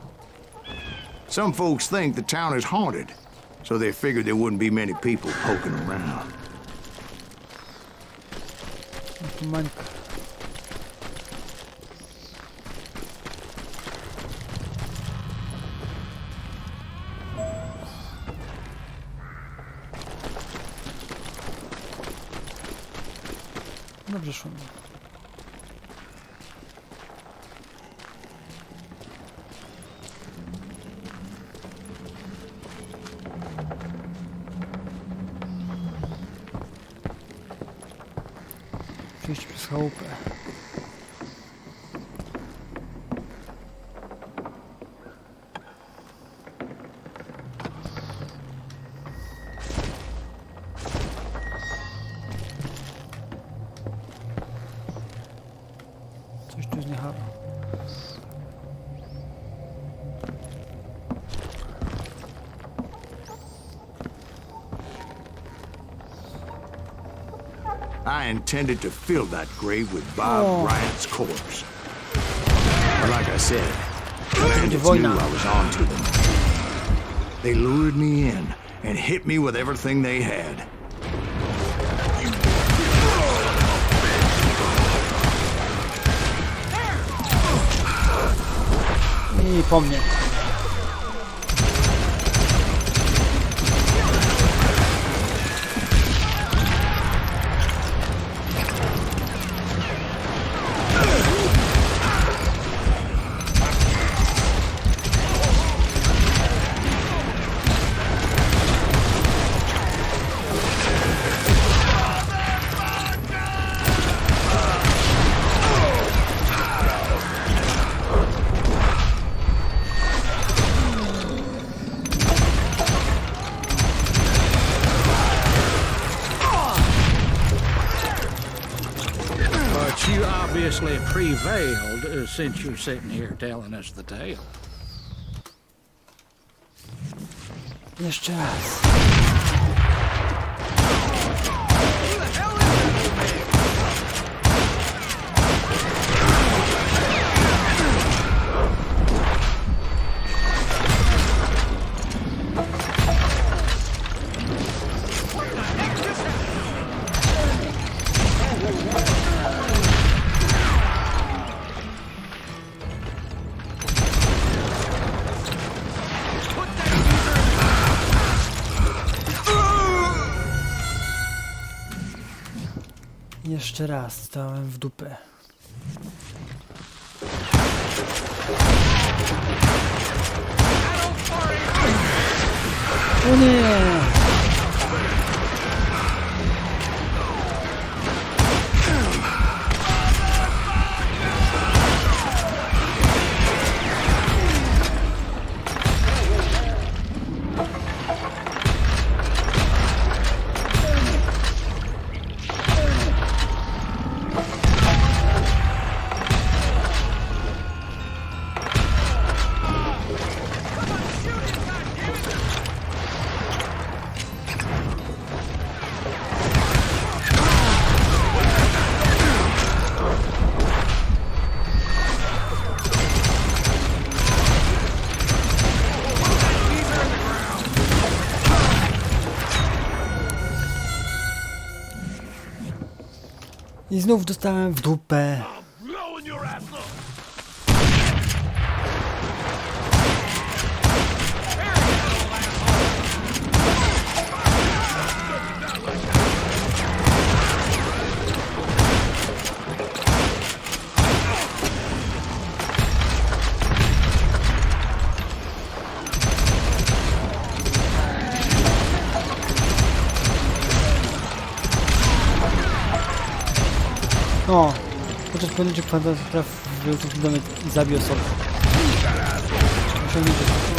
Some folks think the town is haunted, so they figured there wouldn't be many people poking around. Mańka. Dobrze szło. Przejść przez chałupę. I intended to fill that grave with Bob Bryant's corpse. But like I said, the bandits knew I was on to them. They lured me in and hit me with everything they had. I po mnie. You obviously prevailed since you're sitting here telling us the tale. Jeszcze raz. Jeszcze raz stałem w dupę. O nie! I znów dostałem w dupę. O, podczas pojedynczych kwadratowych wyłączył domek i zabił osobę. Osiągnięcie sposobu.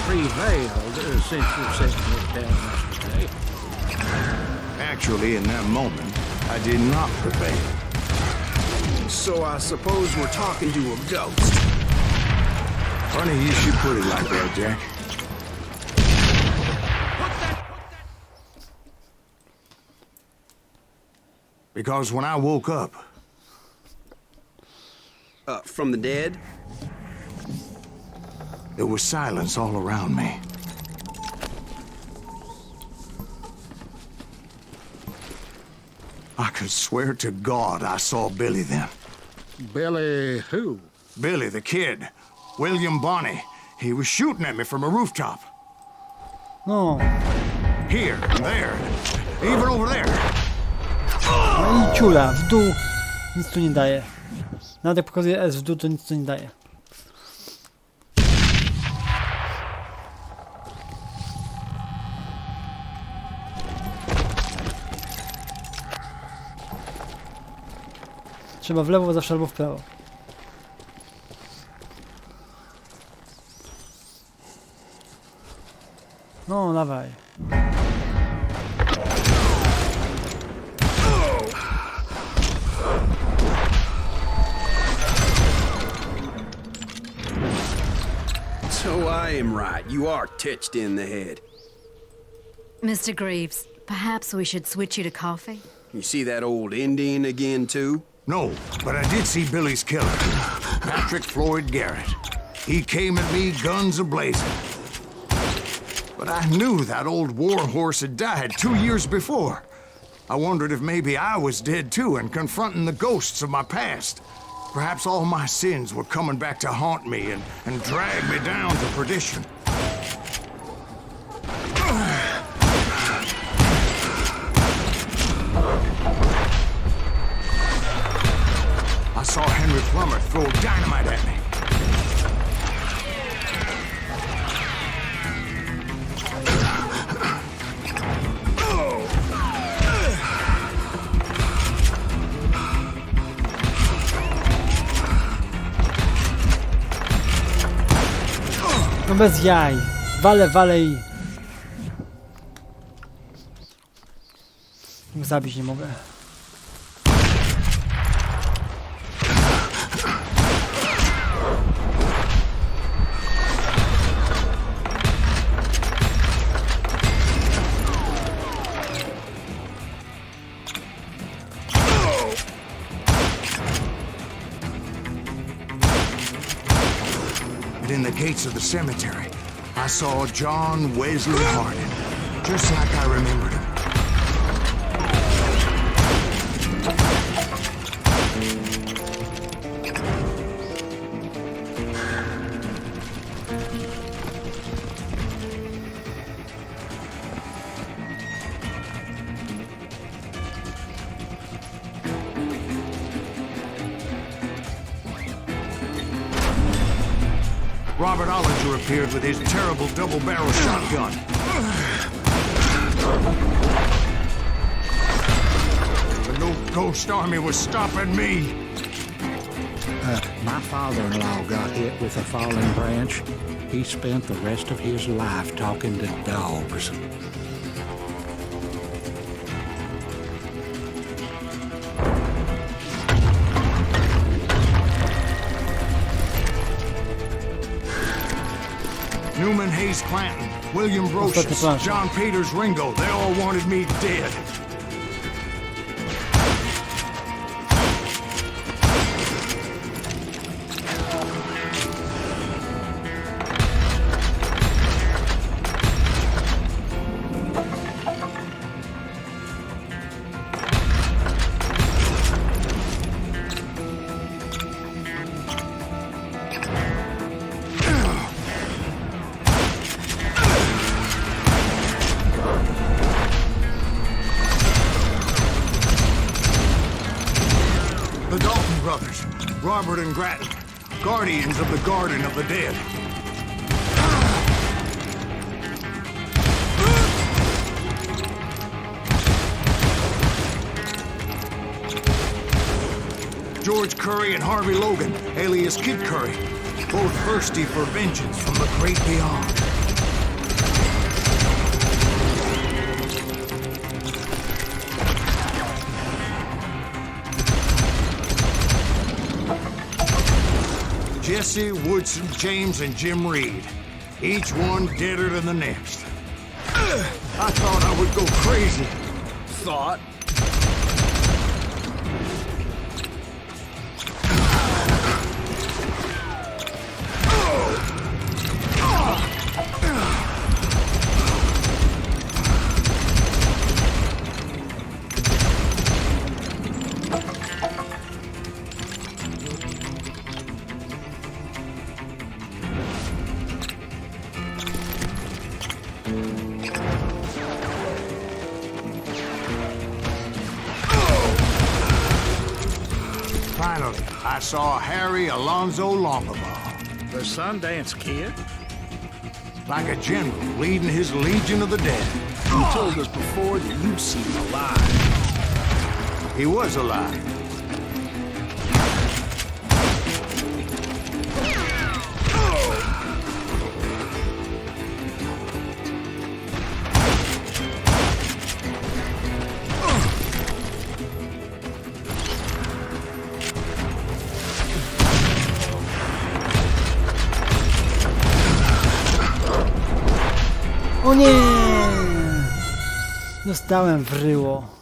Prevailed since you're sitting here telling us today. Actually, in that moment, I did not prevail. So I suppose we're talking to a ghost. Funny you should put it like that, Jack. Because when I woke up... From the dead? There was silence all around me. I could swear to God I saw Billy then. Billy who? Billy, the kid. William Bonney. He was shooting at me from a rooftop. No. Here and there. Even over there. No i ciula, w dół. Nic tu nie daje. Nawet jak pokazuje S w dół, to nic tu nie daje. Trzeba w lewo zawsze albo w prawo. No, dawaj. So I am right. You are touched in the head. Mr. Greaves, perhaps we should switch you to coffee? You see that old Indian again, too? No, but I did see Billy's killer, Patrick Floyd Garrett. He came at me guns a-blazing. But I knew that old war horse had died 2 years before. I wondered if maybe I was dead too and confronting the ghosts of my past. Perhaps all my sins were coming back to haunt me and drag me down to perdition. I saw Henry Plummer throw dynamite at me. No bez jaj. Walę i... Zabić nie mogę. In the gates of the cemetery, I saw John Wesley Hardin, just like I remembered him. Robert Ollinger appeared with his terrible double-barrel shotgun. But no ghost army was stopping me. My father-in-law got hit with a falling branch. He spent the rest of his life talking to dogs. Newman Hayes Clanton, William Brocious, John Peters Ringo, they all wanted me dead. The Dalton brothers, Robert and Grattan, guardians of the Garden of the Dead. George Curry and Harvey Logan, alias Kid Curry, both thirsty for vengeance from the great beyond. Jesse, Woodson, James, and Jim Reed. Each one deader than the next. I thought I would go crazy. Thought? Finally, I saw Harry Alonzo Longabaugh. The Sundance Kid? Like a general leading his legion of the dead. You told us before that you'd seen him alive. He was alive. O nie! Dostałem w ryło.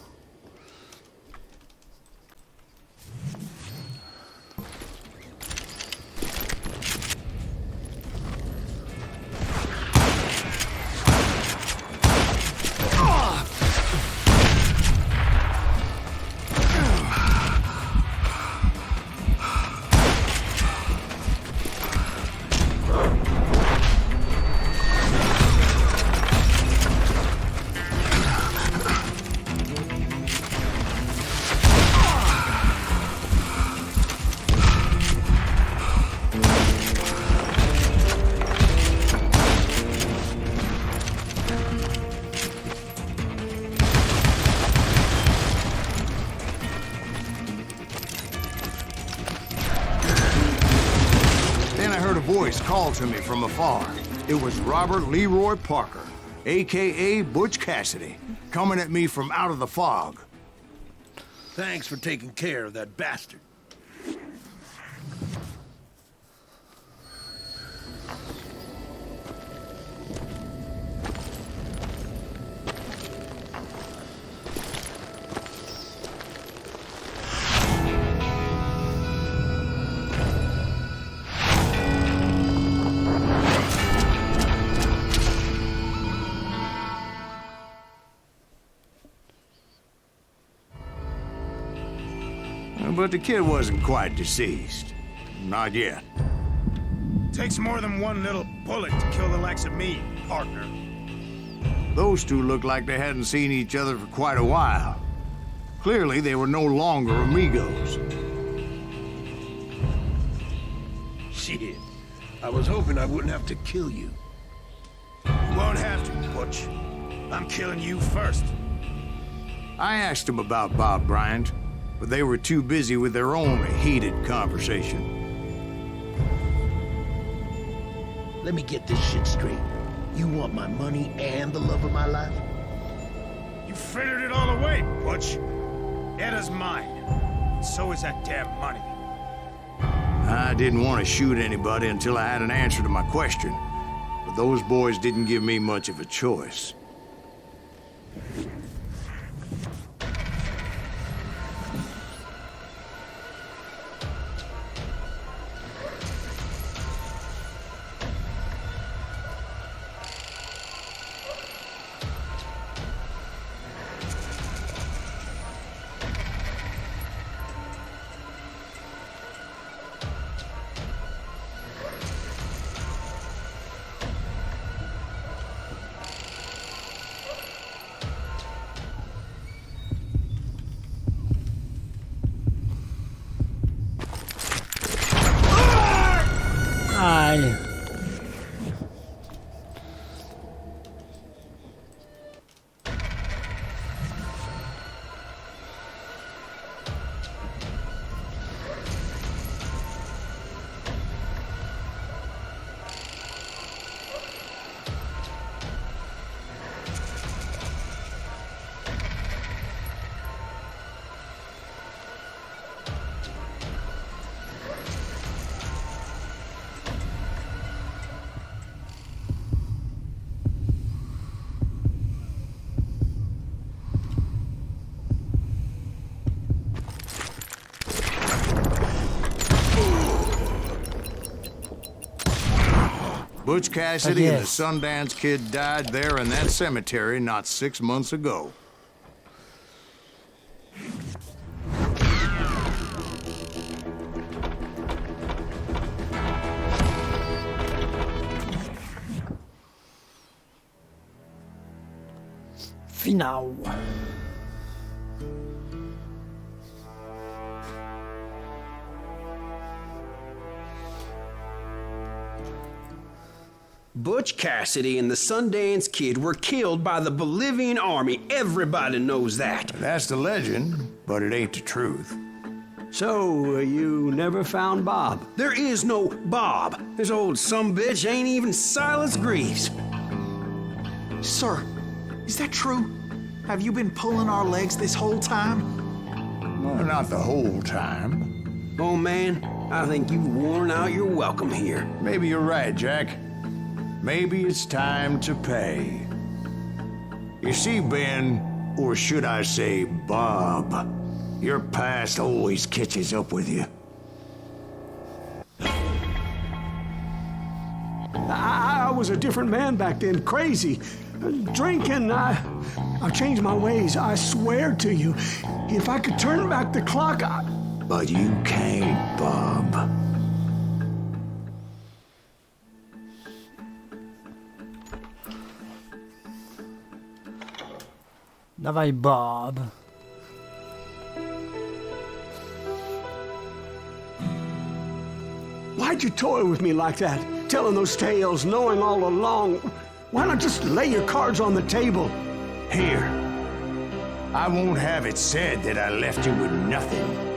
Called to me from afar. It was Robert Leroy Parker, a.k.a. Butch Cassidy, coming at me from out of the fog. Thanks for taking care of that bastard. But the kid wasn't quite deceased. Not yet. Takes more than one little bullet to kill the likes of me, partner. Those two looked like they hadn't seen each other for quite a while. Clearly, they were no longer amigos. Shit. I was hoping I wouldn't have to kill you. You won't have to, Butch. I'm killing you first. I asked him about Bob Bryant, but they were too busy with their own heated conversation. Let me get this shit straight. You want my money and the love of my life? You frittered it all away, Butch. Eda's mine. And so is that damn money. I didn't want to shoot anybody until I had an answer to my question, but those boys didn't give me much of a choice. Aj. Butch Cassidy and the Sundance Kid died there in that cemetery not 6 months ago. Finał. Butch Cassidy and the Sundance Kid were killed by the Bolivian army. Everybody knows that. That's the legend, but it ain't the truth. So, you never found Bob? There is no Bob. This old sumbitch ain't even Silas Greaves. Sir, is that true? Have you been pulling our legs this whole time? Well, not the whole time. Oh, man, I think you've worn out your welcome here. Maybe you're right, Jack. Maybe it's time to pay. You see, Ben, or should I say Bob, your past always catches up with you. I was a different man back then, crazy. Drinking, I've changed my ways, I swear to you. If I could turn back the clock, But you can't, Bob. Dawaj, Bob. Why'd you toy with me like that? Telling those tales, knowing all along. Why not just lay your cards on the table? Here. I won't have it said that I left you with nothing.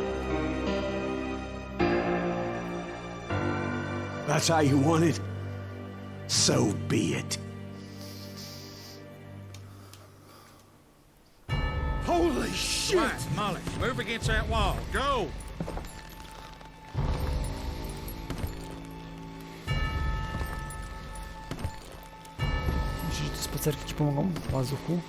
That's how you want it? So be it. Holy shit! Right, Molly, move against that wall. Go! Myślisz, że te spacerki ci pomogą, łazuchu?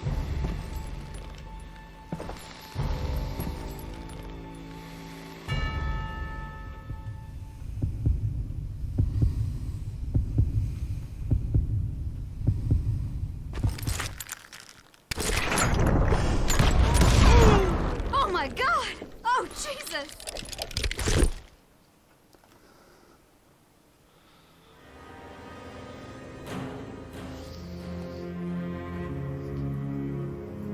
Oh my God! Oh, Jesus!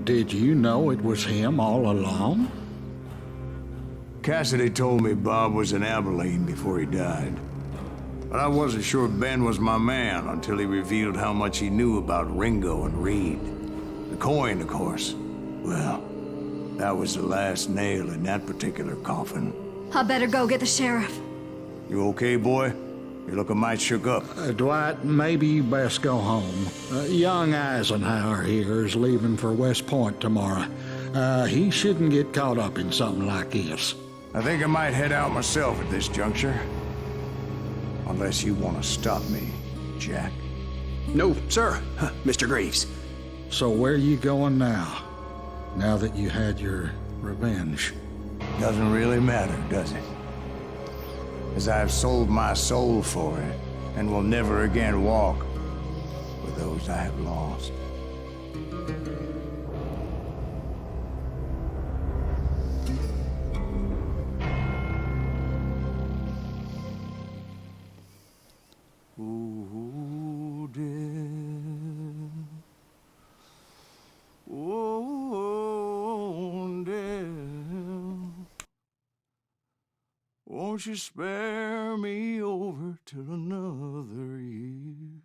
Did you know it was him all along? Cassidy told me Bob was in Abilene before he died. But I wasn't sure Ben was my man until he revealed how much he knew about Ringo and Reed. The coin, of course. Well, that was the last nail in that particular coffin. I better go get the sheriff. You okay, boy? You're looking mighty shook up. Dwight, maybe you best go home. Young Eisenhower here is leaving for West Point tomorrow. He shouldn't get caught up in something like this. I think I might head out myself at this juncture. Unless you want to stop me, Jack. No, sir, Mr. Greaves. So where you going now? Now that you had your revenge? Doesn't really matter, does it? As I've sold my soul for it, and will never again walk with those I have lost. Ooh, dear. Oh, dear. Won't you spare me over till another year?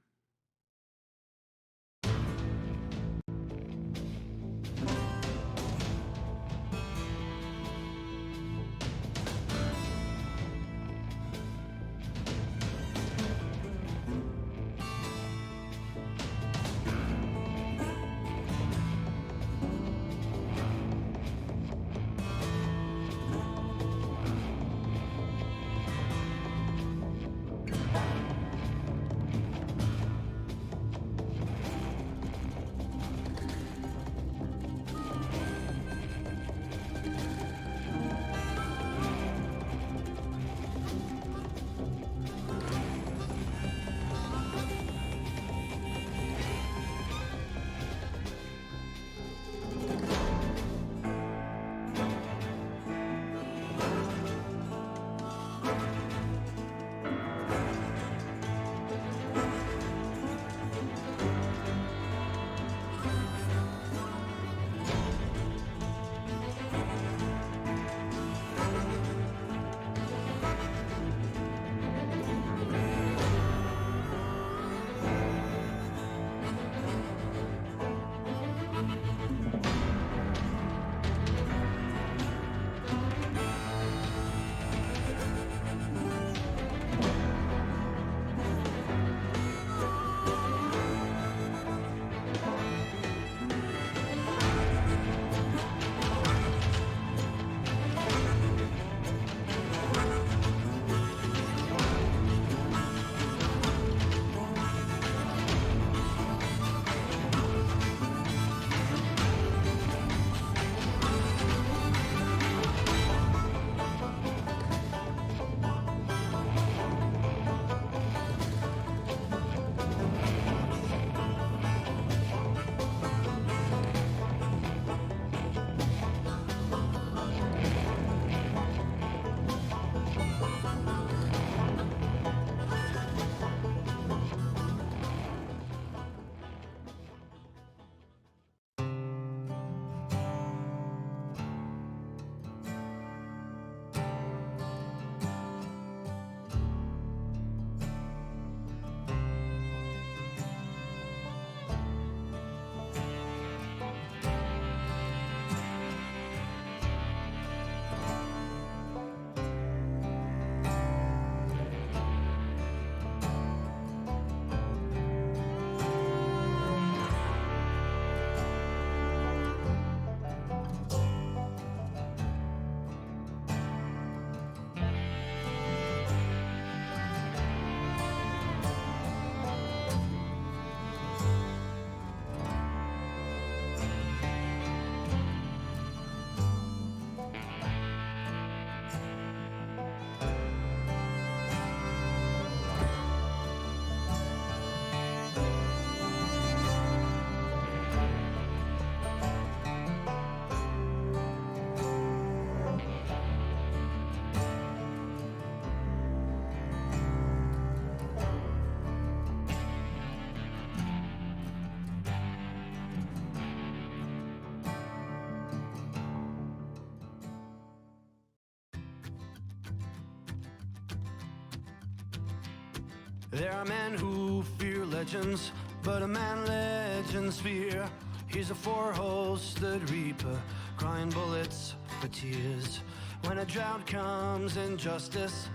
There are men who fear legends, but a man legends fear. He's a four-hosted reaper, crying bullets for tears. When a drought comes in justice,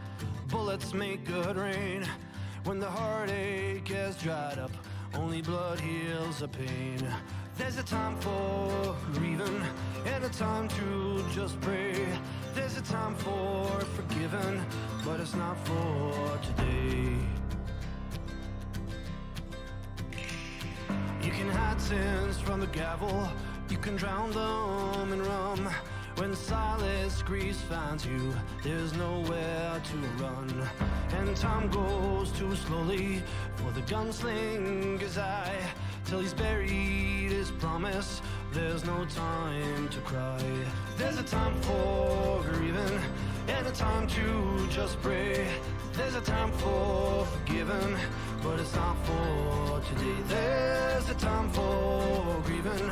bullets make good rain. When the heartache has dried up, only blood heals the pain. There's a time for grieving and a time to just pray. There's a time for forgiving, but it's not for today. You can hide sins from the gavel, you can drown them in rum. When silence grief finds you, there's nowhere to run. And time goes too slowly for the gunslinger's eye. Till he's buried his promise, there's no time to cry. There's a time for grieving and a time to just pray. There's a time for forgiving, but it's not for today. There's a time for grieving